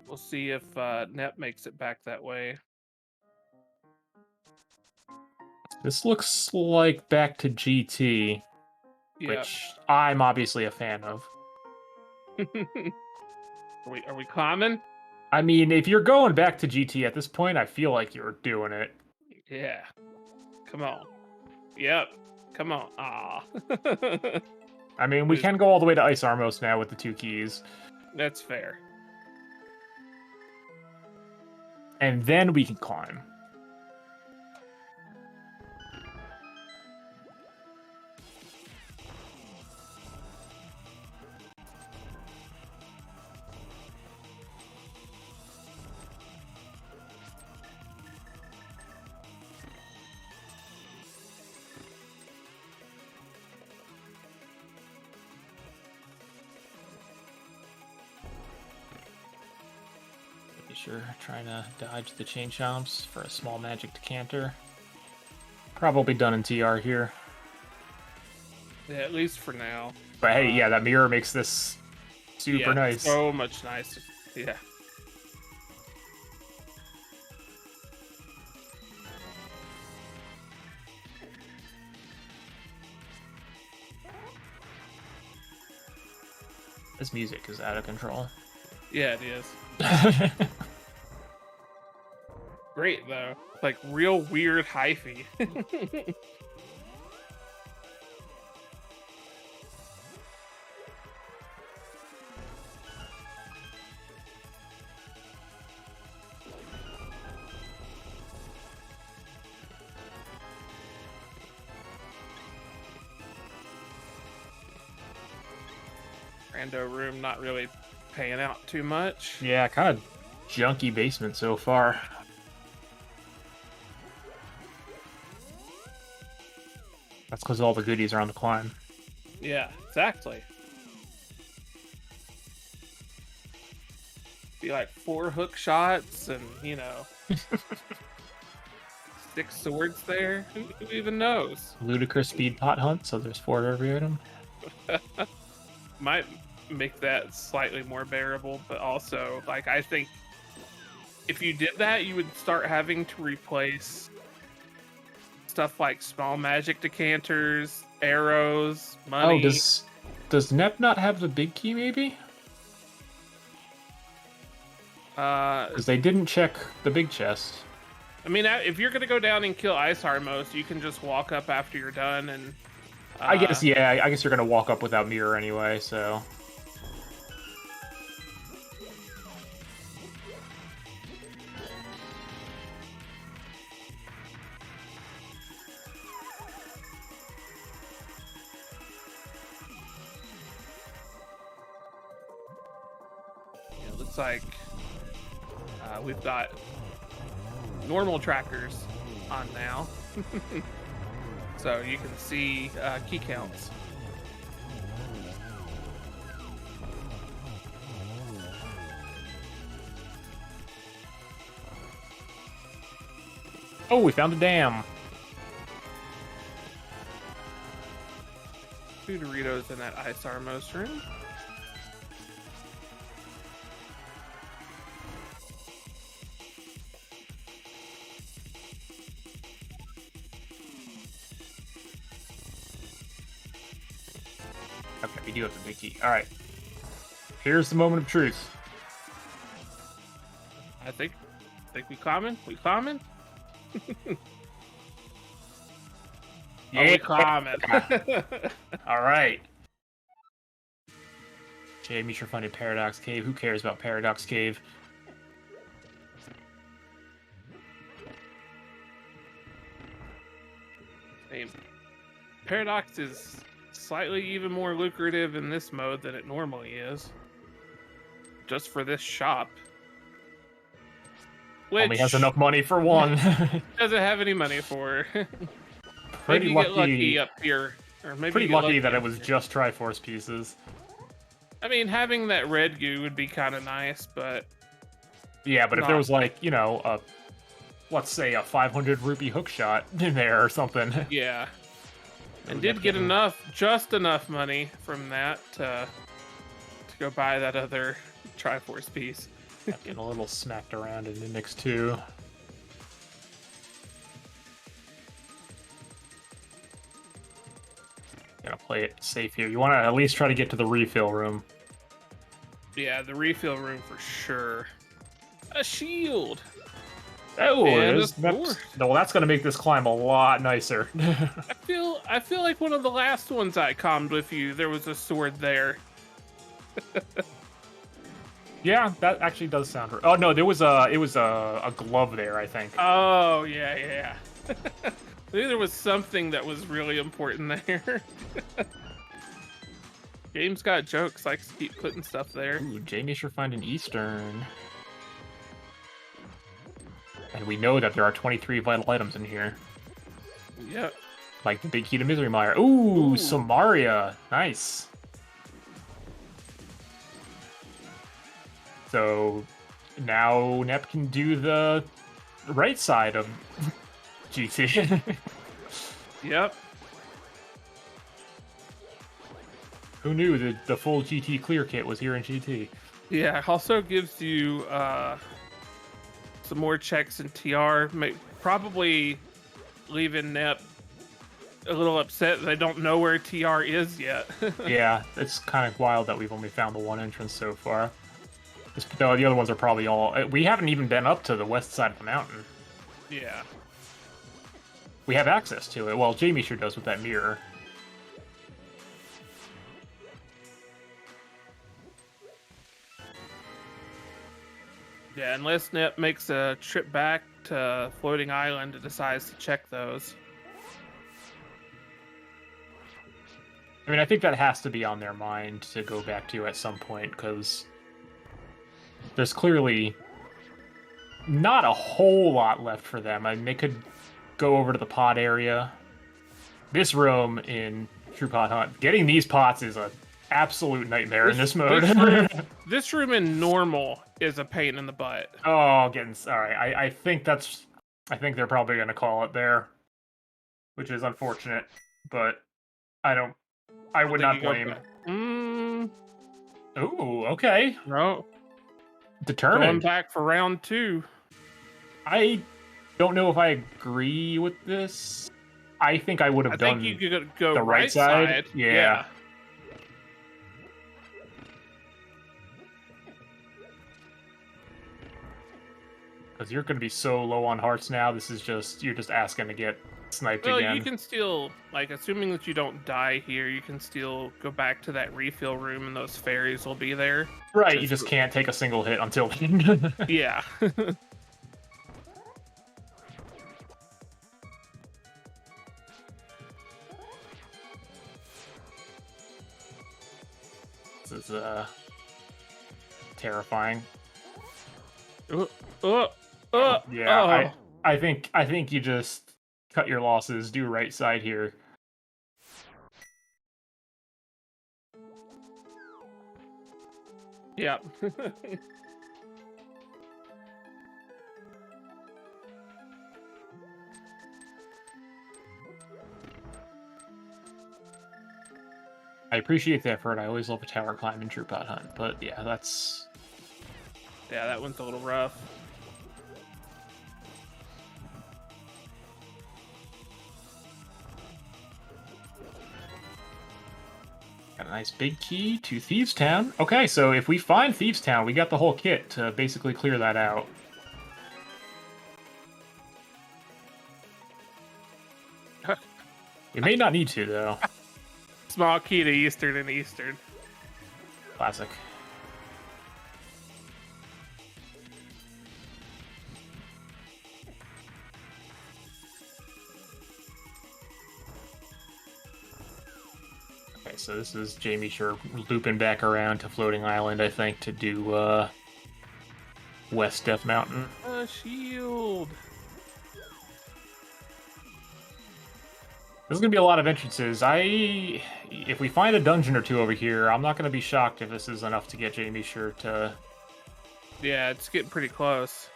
We'll see if Net makes it back that way. This looks like back to GT, Yeah. which I'm obviously a fan of. Are we climbing? I mean, if you're going back to GT at this point, I feel like you're doing it. Yeah. Come on. Yep. Come on. Ah. I mean, we can go all the way to Ice Armos now with the 2 keys. That's fair. And then we can climb. Sure, trying to dodge the chain chomps for a small magic decanter. Probably done in TR here. Yeah, at least for now. But hey, yeah, that mirror makes this super nice. So much nicer. Yeah. This music is out of control. Yeah, it is. Great though. Like real weird hyphy. Rando room not really paying out too much. Yeah, kind of junky basement so far. That's because all the goodies are on the climb. Yeah, exactly. Be like 4 hook shots and, you know, 6 swords there. Who even knows? Ludicrous speed pot hunt, so there's 4 of every item. Might make that slightly more bearable. But also, like, I think if you did that, you would start having to replace stuff like small magic decanters, arrows, Oh, money. does Nep not have the big key, maybe? Uh, Because they didn't check the big chest. I mean, if you're gonna go down and kill Ice Harmos, you can just walk up after you're done and. I guess, yeah, I guess you're gonna walk up without mirror anyway, so... It looks like we've got normal trackers on now. So you can see key counts. Oh, we found a dam! 2 Doritos in that Ice Armos room. Okay, we do have the big key. Alright. Here's the moment of truth. I think we common? We common? Yeah, we common. Alright. Jamie sure funded Paradox Cave. Who cares about Paradox Cave? Paradox is slightly even more lucrative in this mode than it normally is. Just for this shop. Which Only has enough money for one. doesn't have any money for. Pretty Maybe you lucky. get lucky up here. Or maybe Pretty you get lucky that up it was here. just Triforce pieces. I mean, having that red goo would be kind of nice, but Yeah, but if there Not- was like, you know, let's say a 500 rupee hookshot in there or something. yeah. And would did get definitely- just enough money from that to go buy that other Triforce piece. Getting a little smacked around in Index 2. Gonna play it safe here. You want to at least try to get to the refill room. Yeah, the refill room for sure. A shield. Oh, And it is. a sword. Well, that's gonna make this climb a lot nicer. I feel like one of the last ones I commed with you, there was a sword there. Yeah, that actually does sound right. Oh no, it was a glove there, I think. Oh yeah. I knew there was something that was really important there. Game's got jokes, likes to keep putting stuff there. Ooh, Jamie sure find an Eastern. And we know that there are 23 vital items in here. Yep. Like the big key to Misery Mire. Ooh, Samaria. Nice. So now Nep can do the right side of GT. Yep. Who knew that the full GT clear kit was here in GT? Yeah, it also gives you some more checks in TR. Probably leaving Nep a little upset that they don't know where TR is yet. Yeah, it's kind of wild that we've only found the one entrance so far. No, the other ones are probably all... We haven't even been up to the west side of the mountain. Yeah. We have access to it. Well, Jamie sure does with that mirror. Yeah, unless Nep makes a trip back to Floating Island and decides to check those. I mean, I think that has to be on their mind to go back to at some point, because there's clearly not a whole lot left for them. I mean, they could go over to the pot area. This room in True Pot Hunt, getting these pots is an absolute nightmare in this mode. This room in normal is a pain in the butt. Oh, getting... Alright, I think that's... I think they're probably going to call it there. Which is unfortunate, but I don't... I would not blame. Ooh, okay. No, going Determined. back for round two. I don't know if I agree with this. I think I would I have think you done could go the right right side. side. Yeah. Yeah. Because you're going to be so low on hearts now. This is just, you're just asking to get sniped Well, you again. can still, like, assuming that you don't die here, you can still go back to that refill room and those fairies will be there. Right, you Just, just can't take a single hit until. yeah. This is terrifying. uh, uh, uh, Yeah, oh. I think you just cut your losses, do right side here. Yeah. I appreciate the effort. I always love a tower climb and true pot hunt, but yeah, that's Yeah, that one's a little rough. got a nice big key to Thieves Town. Okay, so if we find Thieves Town, we got the whole kit to basically clear that out. We may not need to though. Small key to Eastern and Eastern. Classic. Okay, so this is Jamie Sure looping back around to Floating Island, I think, to do West Death Mountain. A shield. There's gonna be a lot of entrances. If we find a dungeon or two over here, I'm not gonna be shocked if this is enough to get Jamie Sure to. Yeah, it's getting pretty close.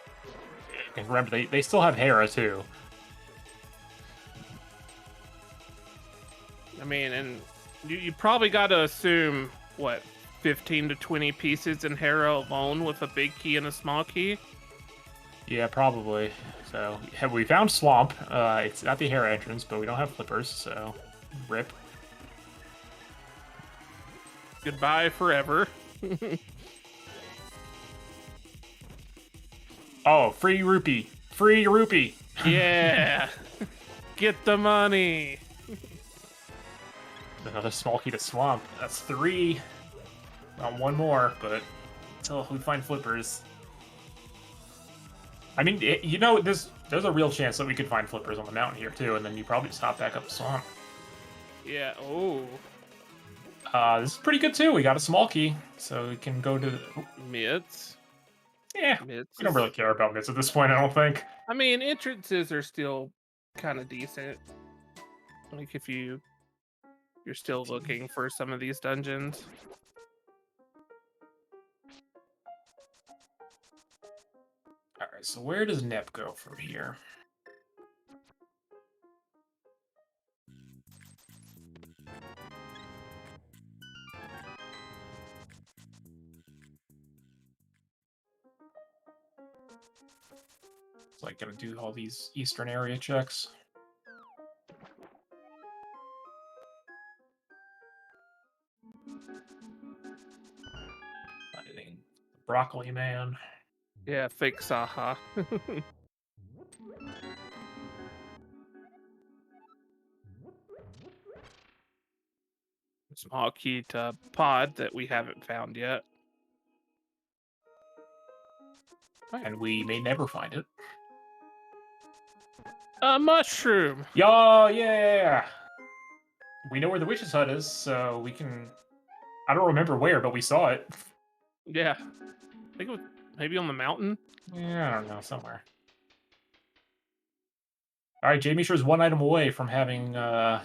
And remember, they still have Hera too. I mean, and you probably got to assume, what, 15 to 20 pieces in Hera alone with a big key and a small key? Yeah, probably. So have we found Swamp? It's at the Hera entrance, but we don't have flippers, so rip. Goodbye forever. Oh, free rupee! Free rupee! Yeah. Get the money. Another small key to Swamp. That's 3. One more, but until we find flippers. I mean, there's a real chance that we could find flippers on the mountain here too, and then you probably just hop back up the swamp. Yeah. Oh. This is pretty good too. We got a small key, so we can go to. Mitts. Yeah, Mitts we don't is, really care about mids at this point, I don't think. I mean, entrances are still kind of decent. Like if you're still looking for some of these dungeons. All right, so where does Nep go from here? It's like gonna do all these eastern area checks. Finding Broccoli Man. Yeah, fake Saha. Small key to pod that we haven't found yet. And we may never find it. A mushroom. Yo, yeah! We know where the witch's hut is, so we can. I don't remember where, but we saw it. Yeah. I think it was maybe on the mountain. Yeah, I don't know, somewhere. All right, Jamie Shure's one item away from having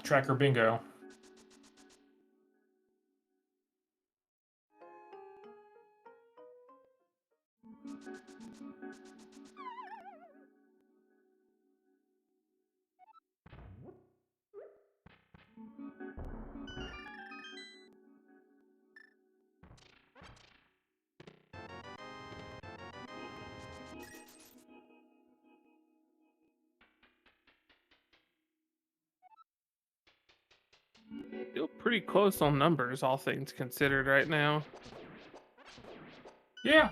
Tracker Bingo. Feel pretty close on numbers, all things considered, right now. Yeah.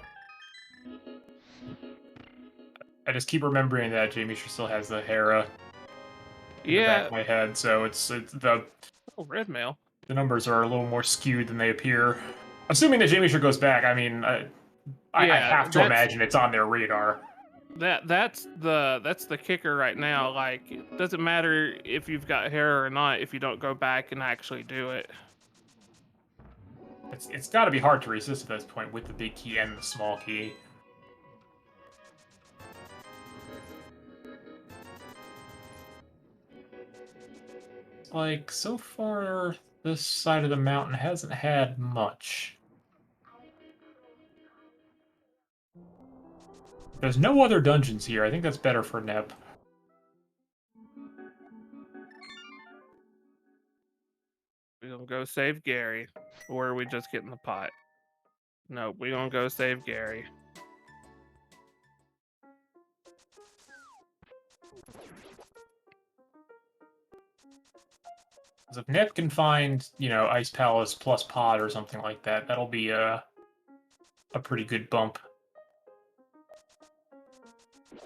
I just keep remembering that Jamie sure still has the Hera in the back Yeah. of my head, so it's Oh, red mail. the numbers are a little more skewed than they appear. Assuming that Jamie sure goes back, I mean, I Yeah, have to imagine it's on their radar. that's the kicker right now. Like, it doesn't matter if you've got hair or not if you don't go back and actually do it. It's got to be hard to resist at this point with the big key and the small key. Like, so far, this side of the mountain hasn't had much. There's no other dungeons here. I think that's better for Neb. We're gonna go save Gary, or are we just getting the pot? No, we're gonna go save Gary. 'Cause if Neb can find, Ice Palace plus Pod or something like that, that'll be a pretty good bump.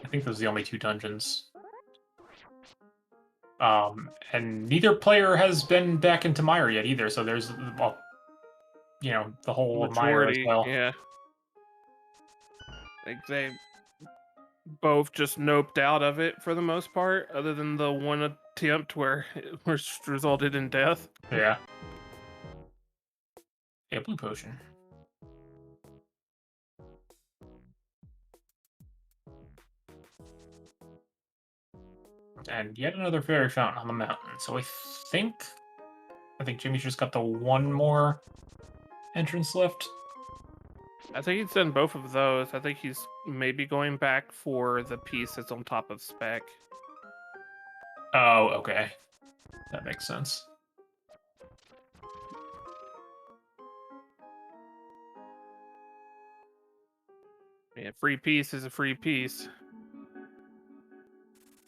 I think those are the only two dungeons. And neither player has been back into Mire yet either, so there's, well, the whole of Mire as Majority, well. yeah. Like they both just noped out of it for the most part, other than the one attempt where it was resulted in death. Yeah. Yeah, Blue Potion. And yet another fairy fountain on the mountain. So I think Jimmy's just got the one more entrance left. I think he's done both of those. I think he's maybe going back for the piece that's on top of spec. Oh, okay. That makes sense. Yeah, free piece is a free piece.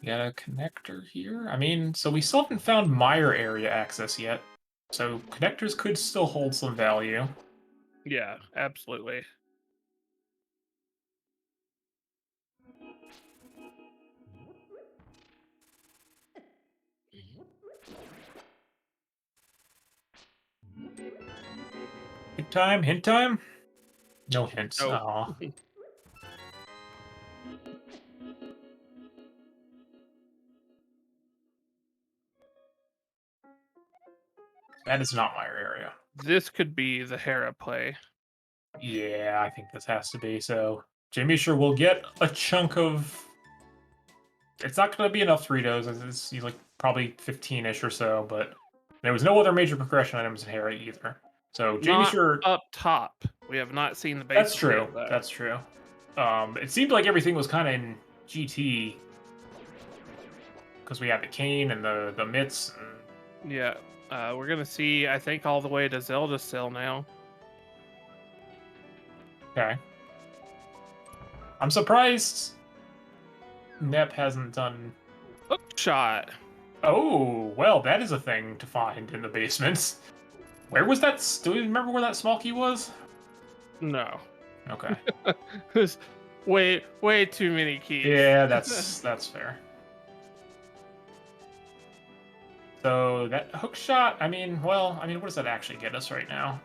Got a connector here. I mean, so we still haven't found Mire area access yet. So connectors could still hold some value. Yeah, absolutely. Hint time? Hint time? No hints. Oh, Aw. That is not Mire area. this could be the Hera play. Yeah, I think this has to be. So Jamie sure will get a chunk of. It's not going to be enough Doritos. He's like probably 15-ish or so, but there was no other major progression items in Hera either. So Jamie Not sure. up top. We have not seen the That's bases true. yet, though. That's true. It seemed like everything was kind of in GT because we had the cane and the mitts. Yeah, we're gonna see. I think all the way to Zelda still now. Okay. I'm surprised Nep hasn't done. Hook shot. Oh, well, that is a thing to find in the basements. Where was that? Do we remember where that small key was? No, Okay. there's way too many keys. Yeah, that's fair. So that hook shot, what does that actually get us right now?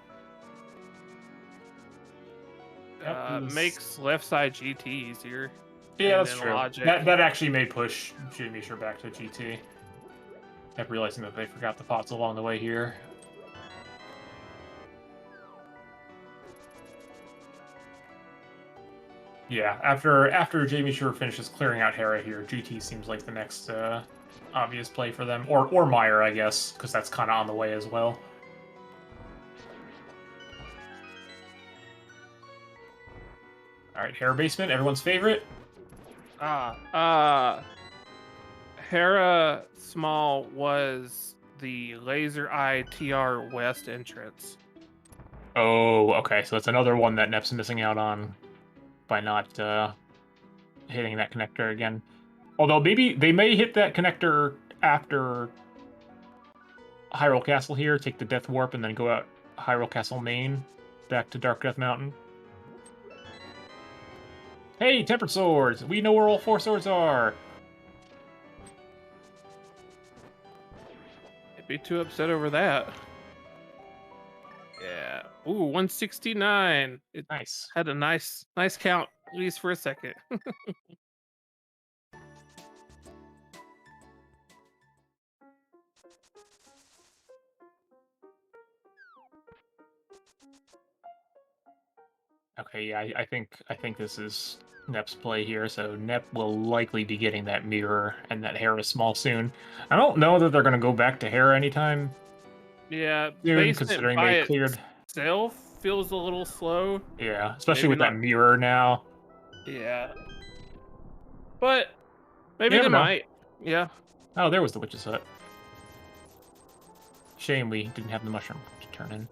That was... Makes left side GT easier. Yeah, And that's then true. logic. That actually made push Jimmy sure back to GT. Kept realizing that they forgot the pots along the way here. Yeah, after Jamie Sure finishes clearing out Hera here, GT seems like the next obvious play for them, or Mire, I guess, because that's kind of on the way as well. All right, Hera basement, everyone's favorite. Hera Small was the Laser Eye TR West entrance. Oh, okay, so that's another one that Nep's missing out on by not hitting that connector again. Although maybe they may hit that connector after Hyrule Castle here, take the Death Warp, and then go out Hyrule Castle main, back to Dark Death Mountain. Hey, Tempered Swords! We know where all 4 swords are! I'd be too upset over that. Yeah. Ooh, 169. It Nice. had a nice count, at least for a second. Okay, yeah, I think this is Nep's play here, so Nep will likely be getting that mirror and that Hera small soon. I don't know that they're gonna go back to Hera anytime Yeah, soon, basement considering by they cleared. itself feels a little slow. Yeah, especially Maybe with that not. mirror now. Yeah, but You maybe they never know. might. Yeah. Oh, there was the witch's hut. Shame we didn't have the mushroom to turn in.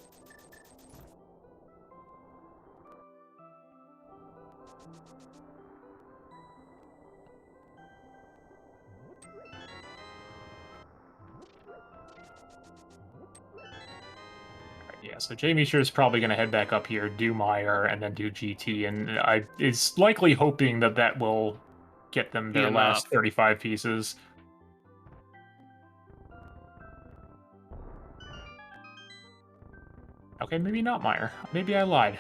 Yeah, so Jamie sure is probably going to head back up here, do Meyer, and then do GT, and I is likely hoping that that will get them Be their last enough. 35 pieces. Okay, maybe not Meyer. Maybe I lied.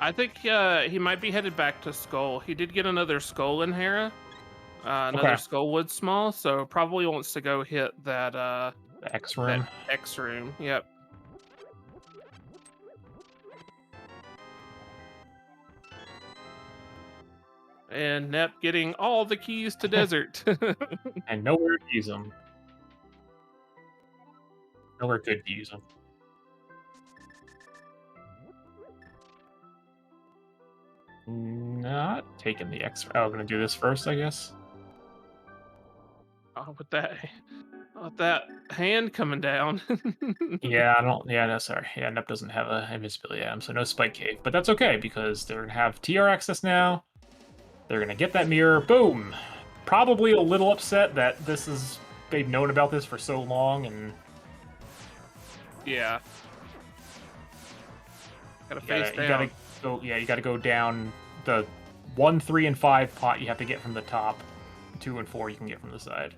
I think he might be headed back to Skull. He did get another Skull in Hera, another Okay, Skullwood Small, so probably wants to go hit the X that room. X room. Yep. And Nep getting all the keys to desert. And nowhere to use them. Nowhere good to use them. Not taking the X. Oh, I'm gonna do this first, I guess. Oh, with that hand coming down. Yeah, I don't. Yeah, no, sorry. Yeah, Nep doesn't have a invisibility item, so no Spike Cave. But that's okay because they're gonna have TR access now. They're gonna get that mirror. Boom. Probably a little upset that this is they've known about this for so long, and Yeah. Gotta you face gotta you gotta down. go. Yeah, you gotta go down the 1, 3, and 5 pot. You have to get from the top. 2 and 4 you can get from the side.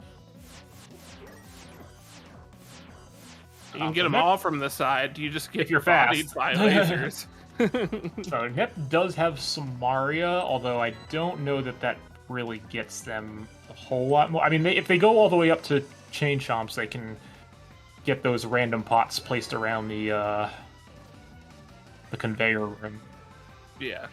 You can get So them Nep, all from the side. You just if get you're bodied fast. by lasers. So Nep does have Samaria, although I don't know that that really gets them a whole lot more. I mean, if they go all the way up to Chain Chomps, they can get those random pots placed around the conveyor room. Yeah.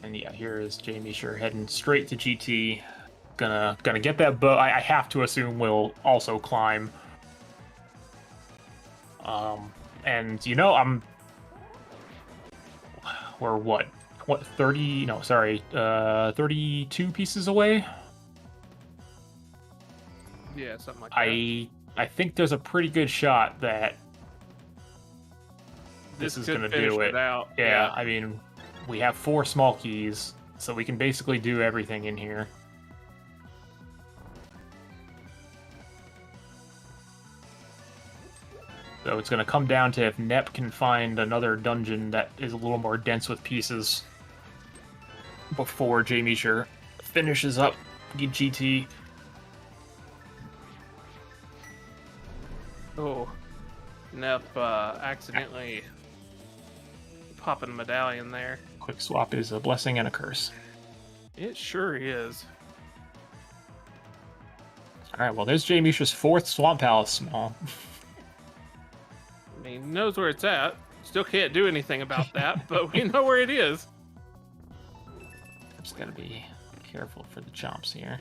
And yeah, here is Jamie sure heading straight to GT. Gonna get that bow. I have to assume will also climb. And you know, we're what 30? No, sorry, 32 pieces away. Yeah, something like that. I think there's a pretty good shot that this This is could gonna finish do it it. out. Yeah, Yeah. I mean, we have 4 small keys, so we can basically do everything in here. So it's gonna come down to if Nep can find another dungeon that is a little more dense with pieces before Jamie sure finishes up GT. Oh, Nep accidentally popping a medallion there. Quick swap is a blessing and a curse. It sure is. All right, well, there's Jamisha's 4th Swamp Palace small. I mean, he knows where it's at. Still can't do anything about that, but we know where it is. Just gotta be careful for the chomps here.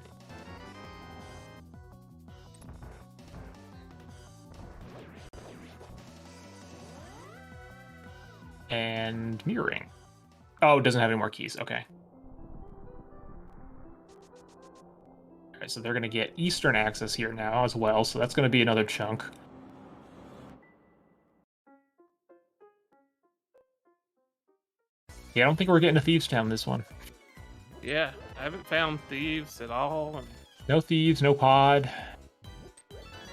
And mirroring. Oh, it doesn't have any more keys. Okay. All right, so they're gonna get Eastern access here now as well, so that's gonna be another chunk. Yeah, I don't think we're getting a Thieves Town this one. Yeah, I haven't found thieves at all, and No thieves, no pod,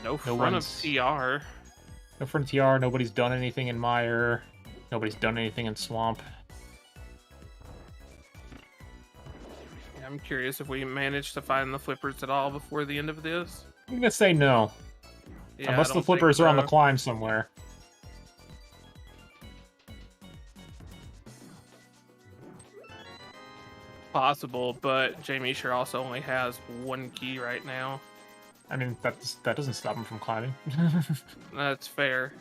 no no front of one's TR. no Frontier, nobody's done anything in Mire, nobody's done anything in Swamp. I'm curious if we managed to find the flippers at all before the end of this. I'm gonna say no. Yeah, I Unless the don't think flippers are on the so. climb somewhere. Possible, but Jamie sure also only has one key right now. I mean, that doesn't stop him from climbing. That's fair.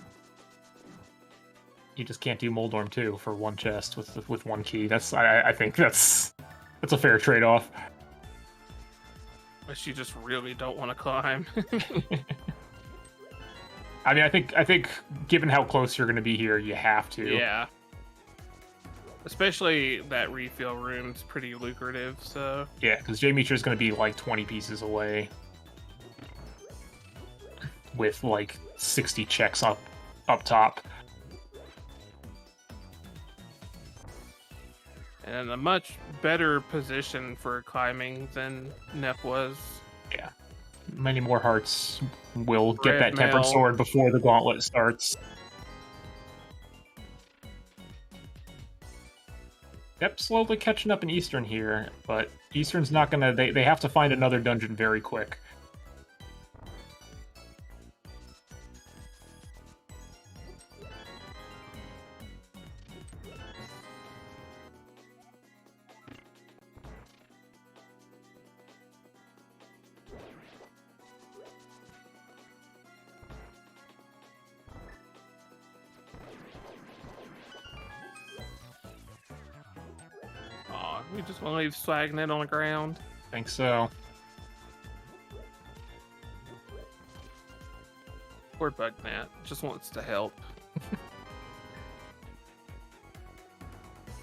You just can't do Moldorm 2 for one chest with one key. I think that's a fair trade-off. But you just really don't want to climb. I mean, I think given how close you're going to be here, you have to. Yeah. Especially that refill room's pretty lucrative, so... Yeah, because J Meter is going to be like 20 pieces away. With like 60 checks up top. And a much better position for climbing than Nep was. Yeah. Many more hearts will get Red that Tempered Mail. Sword before the gauntlet starts. Yep, slowly catching up in Eastern here, but Eastern's not gonna... They have to find another dungeon very quick. Aw, we just want to leave Swagnet on the ground. Think so. Poor Bugnat. Just wants to help.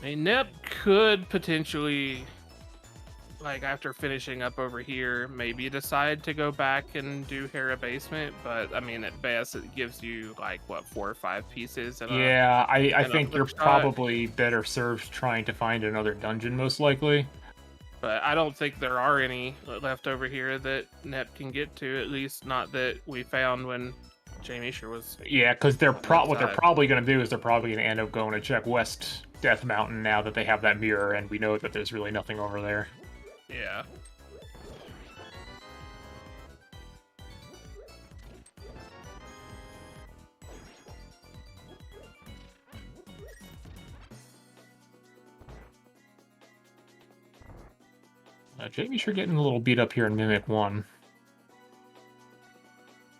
I mean, Nep could potentially, like, after finishing up over here, maybe decide to go back and do Hera Basement, but, I mean, at best, it gives you, like, what, 4 or 5 pieces? And Yeah, I and a think you're flip shot. probably better served trying to find another dungeon, most likely. But I don't think there are any left over here that Nep can get to, at least not that we found when Jamie sure was. Yeah, because what they're side. probably going to do is they're probably going to end up going to check West Death Mountain now that they have that mirror, and we know that there's really nothing over there. Yeah. Jamie sure getting a little beat up here in Mimic 1.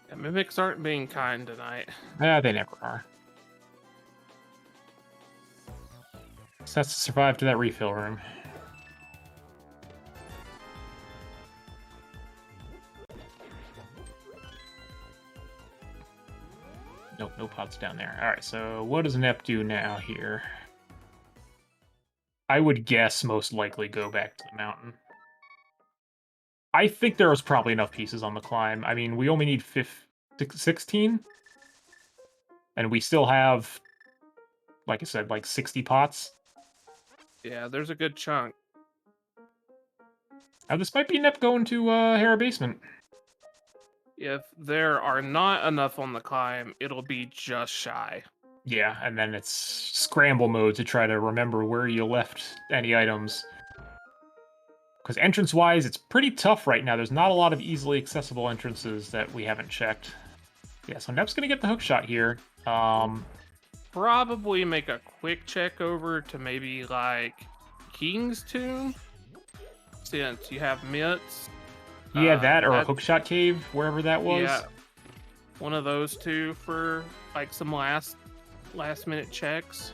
Yeah, mimics aren't being kind tonight. Yeah, they never are. Just has to survive to that refill room. Nope, no pots down there. Alright, so what does Nep do now here? I would guess most likely go back to the mountain. I think there was probably enough pieces on the climb. I mean, we only need 16? And we still have, like I said, like 60 pots. Yeah, there's a good chunk. Now, this might be Nep going to Hera Basement. If there are not enough on the climb, it'll be just shy. Yeah, and then it's scramble mode to try to remember where you left any items. Because entrance-wise, it's pretty tough right now. There's not a lot of easily accessible entrances that we haven't checked. Yeah, so Nep's going to get the hook shot here. Probably make a quick check over to maybe, like, King's Tomb, since you have mitts. Yeah, that or a hookshot cave, wherever that was. Yeah, one of those two for, like, some last minute checks.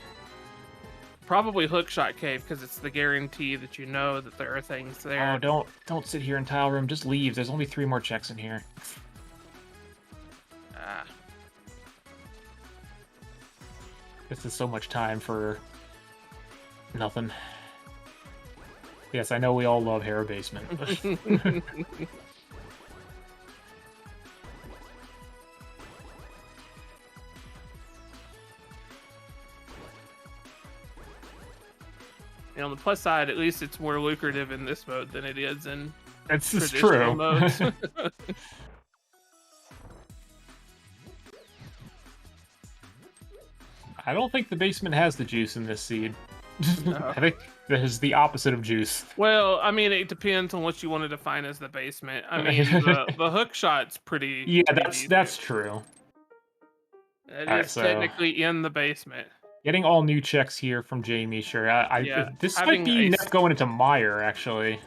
Probably hookshot cave, because it's the guarantee that you know that there are things there. Oh, don't sit here in tile room. Just leave. There's only 3 more checks in here. Ah. This is so much time for nothing. Yes, I know we all love Hera Basement. But... on the plus side, at least it's more lucrative in this mode than it is in It's traditional true. modes. I don't think the basement has the juice in this seed. No. I think that is the opposite of juice. Well, I mean, it depends on what you want to define as the basement. I mean, the hook shot's Yeah, pretty that's decent. true. It All right, is so technically in the basement. getting all new checks here from Jamie. Sure, Yeah, this might having be a Nep going into Meyer actually.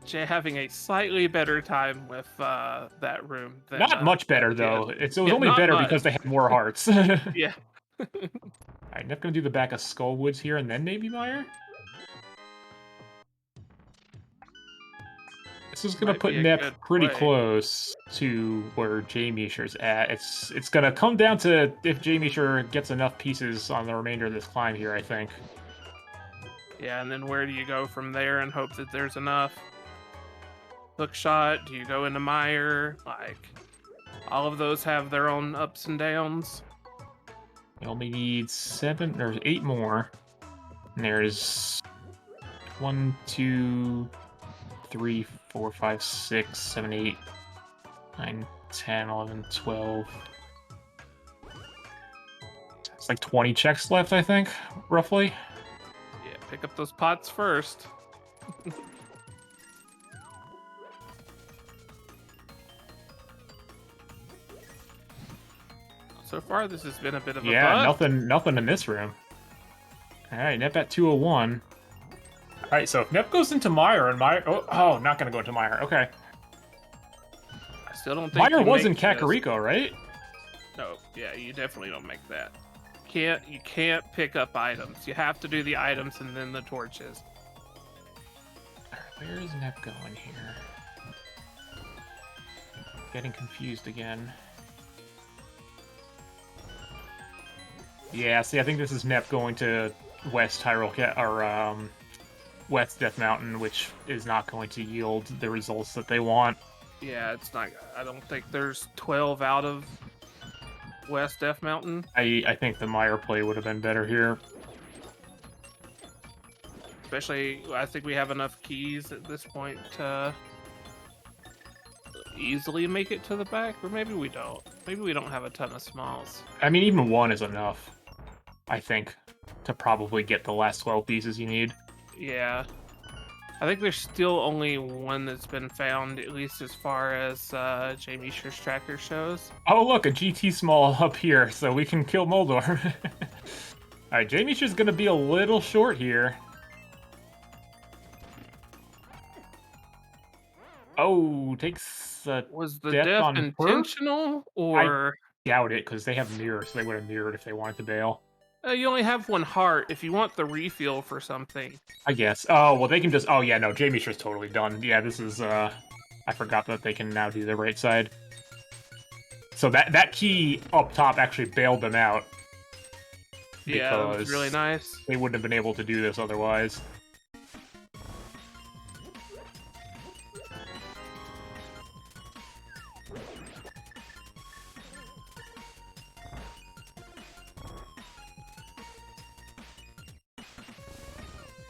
having a slightly better time with that room than Not much Nep better did. though. It was Yeah, only not better much. because they had more hearts. All Yeah, right, Nep gonna do the back of Skullwoods here and then maybe Meyer. This is gonna might put be a Nep good pretty play. close to where J-Meisher's at. It's gonna come down to if J-Meisher gets enough pieces on the remainder of this climb here, I think. Yeah, and then where do you go from there and hope that there's enough? Hook shot? Do you go into Meyer? Like, all of those have their own ups and downs. We only need 7 or 8 more. And there's 1, 2, 3, 4, 5, 6, 7, 8, 9, 10, 11, 12. It's like 20 checks left, I think, roughly. Yeah, pick up those pots first. So far, this has been a bit of a Yeah, bust. nothing in this room. All right, Nep at 201. All right, so if Nep goes into Meyer and Meyer... Oh, not going to go into Meyer. Okay. I still don't think Meyer you was in make this. Kakariko, right? No, yeah, you definitely don't make that. You can't pick up items. You have to do the items and then the torches. Where is Nep going here? Getting confused again. Yeah, see, I think this is Nep going to West Hyrule, or West Death Mountain, which is not going to yield the results that they want. Yeah, it's not. I don't think there's 12 out of West Death Mountain. I think the Meyer play would have been better here. Especially, I think we have enough keys at this point to easily make it to the back, or maybe we don't. Maybe we don't have a ton of smalls. I mean, even 1 is enough, I think, to probably get the last 12 pieces you need. Yeah. I think there's still only one that's been found, at least as far as Jamie Shear's tracker shows. Oh, look, a GT small up here, so we can kill Moldor. Alright, Jamie Shear's gonna be a little short here. Oh, takes a Was the death death on perp? intentional, I or doubt it, because they have mirrors, so they would have mirrored if they wanted to bail. you only have one heart if you want the refill for something? I guess. Oh, well, they can just... Oh, yeah, no, Jamie Shear's totally done. Yeah, this is, I forgot that they can now do the right side. So that key up top actually bailed them out. Yeah, that was really nice. They wouldn't have been able to do this otherwise.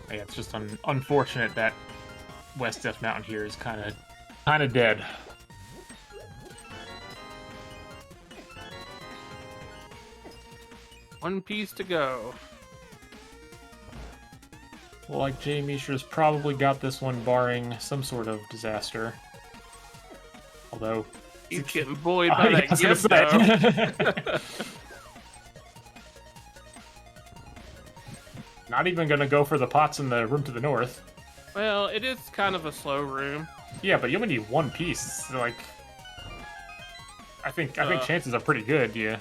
Yeah, it's just unfortunate that West Death Mountain here is kind of dead. One piece to go. Well, like Jay Mishra's probably got this one barring some sort of disaster. Although He's getting bullied by that gift, though. Not even gonna go for the pots in the room to the north. Well, it is kind of a slow room. Yeah, but you only need 1 piece. So, like, I think chances are pretty good. Yeah.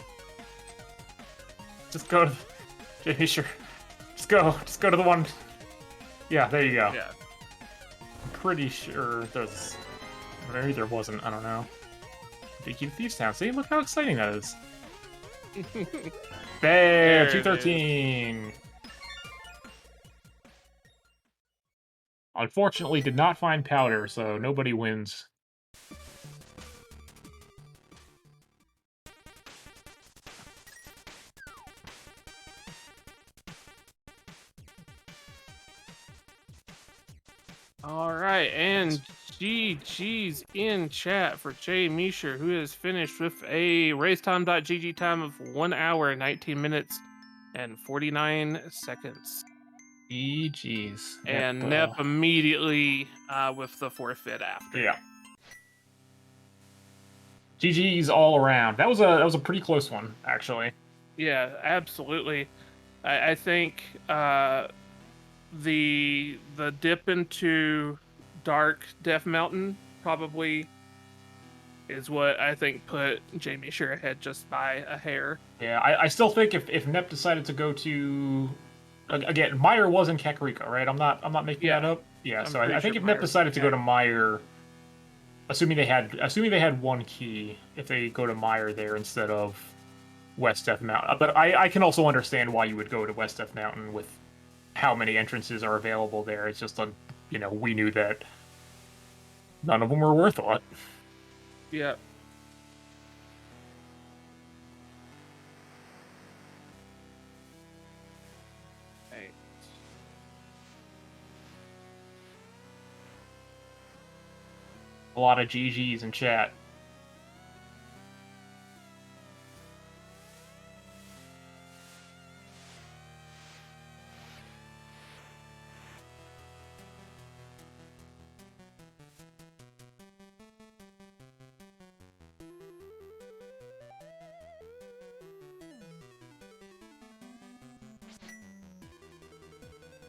Just go to Jay Misha. Just go to the one. Yeah, there you go. Yeah. I'm pretty sure there's... Maybe there wasn't, I don't know. Keep Thieves Town. See, look how exciting that is. There, 213! Unfortunately, did not find powder, so nobody wins. All right, and GG's in chat for Jay Misher, who has finished with a racetime.gg time of 1 hour, 19 minutes, and 49 seconds. GG's. Yep. And Nep immediately with the forfeit after. Yeah. GG's all around. That was a pretty close one, actually. Yeah, absolutely. I think the dip into Dark Death Mountain probably is what I think put Jamie Shear ahead just by a hair. Yeah, I still think if Nep decided to go to again, Meyer was in Kakariko, right? I'm not making that Yeah, up. Yeah, I'm so pretty I sure think if Nep Myers decided to go Jack. to Meyer, assuming they had one key, if they go to Meyer there instead of West Death Mountain. But I can also understand why you would go to West Death Mountain with how many entrances are available there. It's just we knew that none of them were worth a lot. Yeah. Right. A lot of GGs in chat.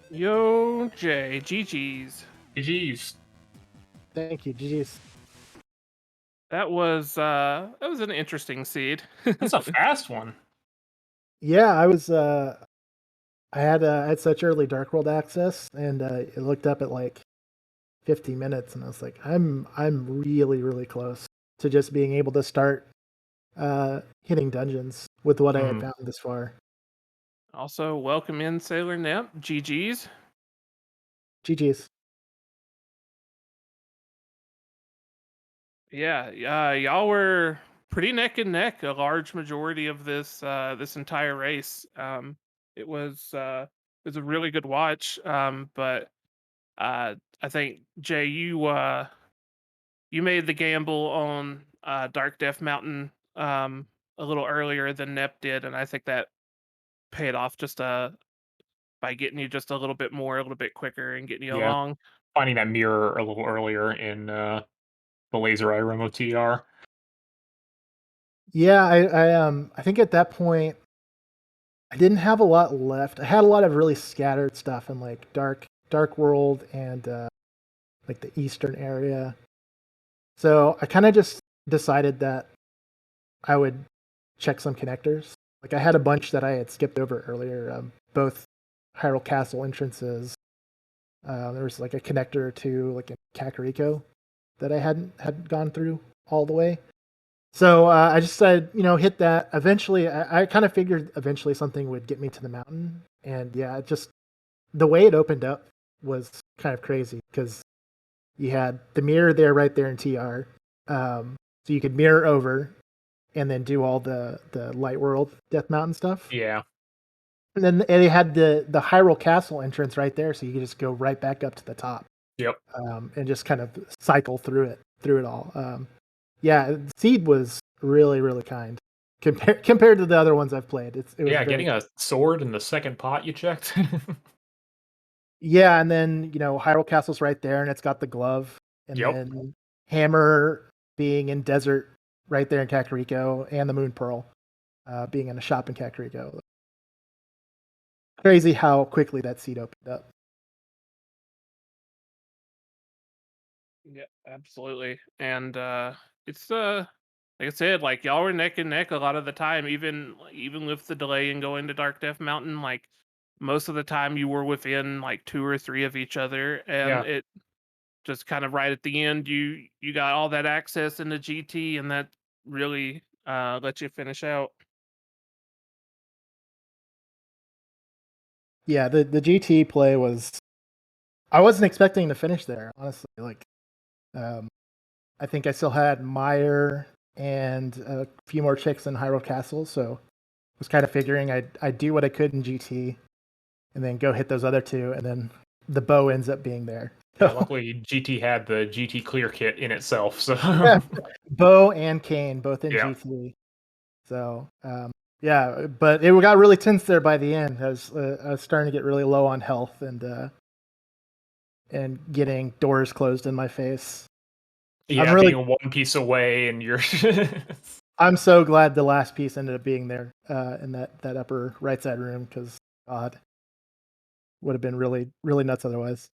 Yo, Jay, GG's. GGs. Thank you. GG's. That was an interesting seed. That's a fast one. Yeah, I had such early Dark World access, and it looked up at like 50 minutes, and I was like, I'm really really close to just being able to start hitting dungeons with what I had Hmm. found this far. Also, welcome in Sailor Nep, GG's. GG's. Yeah, y'all were pretty neck and neck a large majority of this entire race. It was a really good watch. But I think Jay, you made the gamble on Dark Death Mountain a little earlier than Nep did, and I think that paid off just by getting you just a little bit more, a little bit quicker, and getting you Yeah, along. finding that mirror a little earlier in the Laser Eye Remote TR. Yeah, I think at that point I didn't have a lot left. I had a lot of really scattered stuff in like Dark World and like the Eastern area. So I kind of just decided that I would check some connectors. Like I had a bunch that I had skipped over earlier, both Hyrule Castle entrances. There was like a connector or two, like in Kakariko, that I hadn't gone through all the way. So I just said, hit that. Eventually, I kind of figured eventually something would get me to the mountain, and yeah, it just the way it opened up was kind of crazy because you had the mirror there right there in TR, so you could mirror over and then do all the Light World Death Mountain stuff. Yeah. And then they had the Hyrule Castle entrance right there, so you could just go right back up to the top, Yep. and just kind of cycle through it all. Yeah, Seed was really really kind compared to the other ones I've played. It was Yeah, very getting a sword in the second pot you checked. yeah, and then Hyrule Castle's right there, and it's got the glove, and Yep. then Hammer being in desert right there in Kakariko, and the Moon Pearl being in a shop in Kakariko. Crazy how quickly that seat opened up. Yeah, absolutely. And it's like I said, like y'all were neck and neck a lot of the time, even with the delay in going to Dark Death Mountain, like most of the time you were within like two or three of each other, and Yeah. it just kind of right at the end you got all that access into GT, and that really let you finish out. Yeah, the GT play was. I wasn't expecting to finish there, honestly. Like, um, I think I still had Meyer and a few more chicks in Hyrule Castle, so I was kind of figuring I'd do what I could in GT, and then go hit those other two, and then the bow ends up being there. Yeah, luckily GT had the GT Clear kit in itself, so Yeah, Bo and Kane both in yeah. GT. So yeah, but it got really tense there by the end. I was starting to get really low on health and getting doors closed in my face. Yeah, being one piece away and you're I'm so glad the last piece ended up being there in that upper right side room, because God, would have been really really nuts otherwise.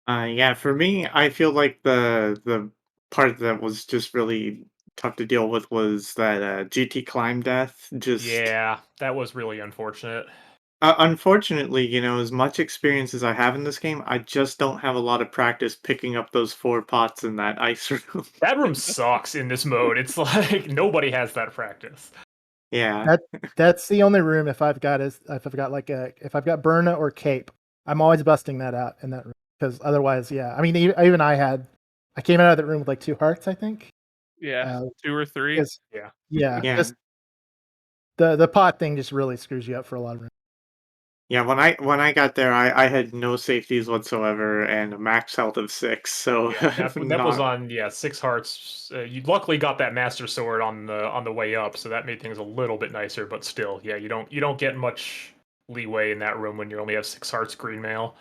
Yeah, for me, I feel like the part that was just really tough to deal with was that GT climb death. Just Yeah, that was really unfortunate. unfortunately, as much experience as I have in this game, I just don't have a lot of practice picking up those 4 pots in that ice room. That room sucks in this mode. It's like nobody has that practice. Yeah, That's the only room if I've got if I've got Burna or Cape, I'm always busting that out in that room, because otherwise, yeah. I mean, even I came out of that room with like 2 hearts, I think. Yeah, Uh, 2 or 3. because Yeah. yeah, yeah. just the pot thing just really screws you up for a lot of rooms. Yeah, when I got there, I had no safeties whatsoever and a max health of 6, so Yeah, that was not on 6 hearts. You luckily got that master sword on the way up, so that made things a little bit nicer. But still, yeah, you don't get much leeway in that room when you only have 6 hearts green mail.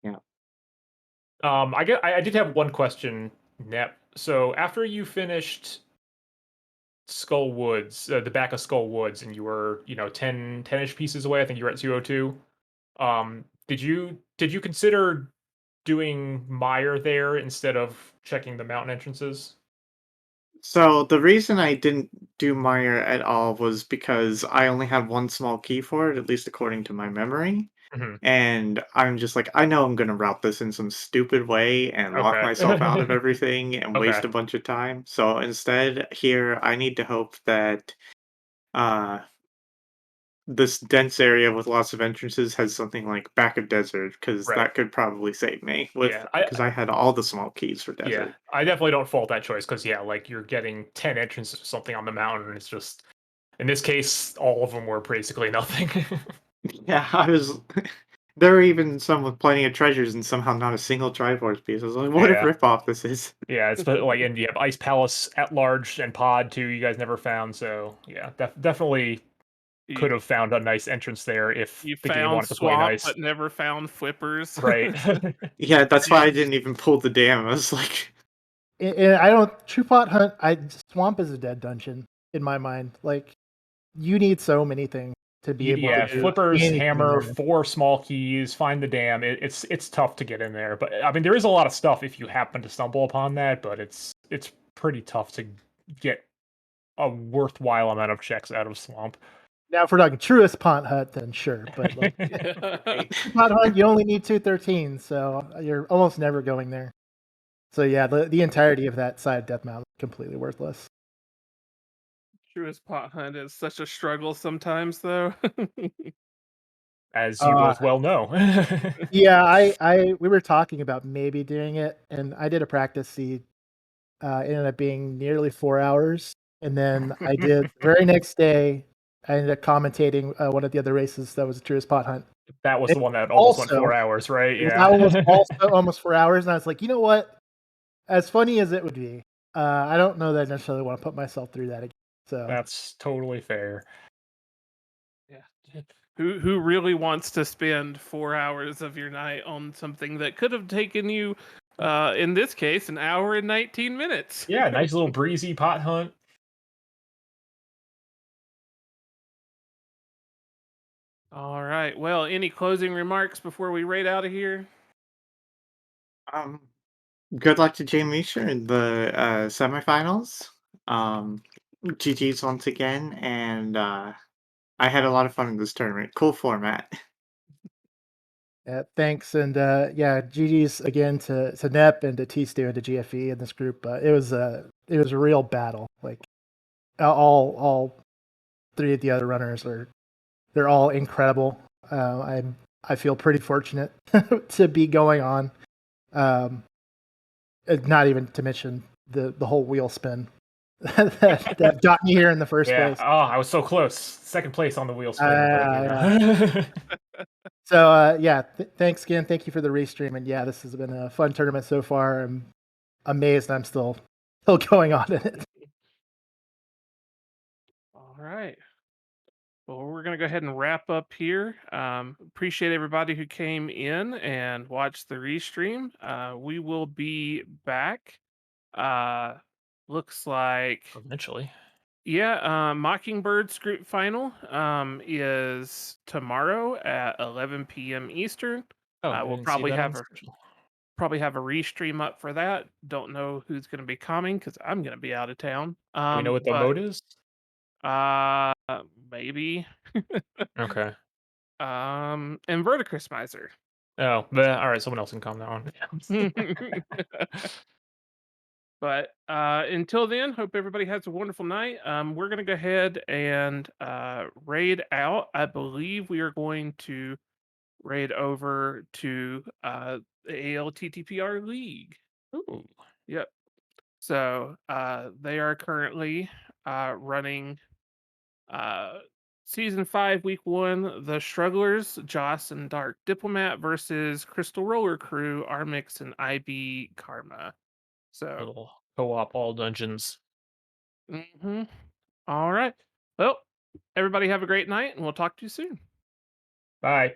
yeah. I did have one question, Nep. So after you finished Skull Woods, the back of Skull Woods, and you were 10-ish pieces away. I think you were at 202. Did you consider doing Mire there instead of checking the mountain entrances? So the reason I didn't do Mire at all was because I only had one small key for it, at least according to my memory. Hmm. And I'm just like, I know I'm gonna route this in some stupid way and lock Okay. myself out of everything and Okay. waste a bunch of time. So instead, here I need to hope that uh this dense area with lots of entrances has something like back of desert, because Right. that could probably save me with Yeah. because I had all the small keys for Yeah. desert. I definitely don't fault that choice because yeah, like you're getting 10 entrances or something on the mountain, and it's just in this case, all of them were basically nothing. Yeah, I was. There were even some with plenty of treasures and somehow not a single Triforce piece. I was like, what a Yeah. ripoff this is. Yeah, it's like, and you have Ice Palace at large and Pod too. You guys never found, so yeah, definitely You could have found a nice entrance there if you the game found wanted to play swamp, nice. but never found flippers. Right. Yeah, that's why Yeah. I didn't even pull the dam. I was like, And I don't True Pot Hunt. Swamp is a dead dungeon in my mind. Like, you need so many things to be able to Yeah, do flippers, anything hammer, there. 4 small keys, find the dam. It's tough to get in there, but I mean there is a lot of stuff if you happen to stumble upon that, but it's pretty tough to get a worthwhile amount of checks out of Swamp. Now, if we're talking truest Pot Hunt, then sure. But like True Pot Hunt, you only need 213, so you're almost never going there. So yeah, the entirety of that side of Death Mountain is completely worthless. Truest pot hunt is such a struggle sometimes, though. As you Uh, both well know. yeah, we were talking about maybe doing it, and I did a practice seed. It ended up being nearly 4 hours, and then I did the very next day. I ended up commentating one of the other races that was a truest pot hunt. That was And the one that almost went also, 4 hours, right? that one was Yeah. also almost 4 hours, and I was like, you know what? As funny as it would be, I don't know that I necessarily want to put myself through that again. So That's totally fair. Yeah. Who really wants to spend 4 hours of your night on something that could have taken you, in this case, an hour and 19 minutes? Yeah, nice little breezy pot hunt. All right. Well, any closing remarks before we raid out of here? um, good luck to Jay Misha in the semifinals. Um, GG's once again, and I had a lot of fun in this tournament. Cool format. yeah, thanks, and yeah, GG's again to Nep and to T Stu and to GFE in this group. It was a real battle. Like all three of the other runners they're all incredible. I feel pretty fortunate to be going on. Um, not even to mention the whole wheel spin that got me here in the first Yeah. place. Oh, I was so close. Second place on the wheel spin, but you Yeah. know. So yeah, thanks again. Thank you for the restream, and yeah, this has been a fun tournament so far. I'm amazed I'm still going on in it. All right. Well, we're going to go ahead and wrap up here. Appreciate everybody who came in and watched the restream. We will be back. Uh, looks like, Eventually. yeah, Mockingbird's group final is tomorrow at 11 p.m. Eastern. Oh, I We'll didn't see that on the schedule. probably have a restream up for that. Don't know who's going to be coming because I'm going to be out of town. Do we know what the But mode is? uh, maybe Okay. and Verticrismizer. Oh, but all right. Someone else can calm that one. But until then, hope everybody has a wonderful night. We're gonna go ahead and raid out. I believe we are going to raid over to the ALTTPR League. Ooh. Yep. So they are currently running uh, season 5, week 1. The Strugglers, Joss and Dark Diplomat versus Crystal Roller Crew, Armix and IB Karma. So. Little co-op all dungeons. Mhm. All right. Well, everybody have a great night, and we'll talk to you soon. Bye.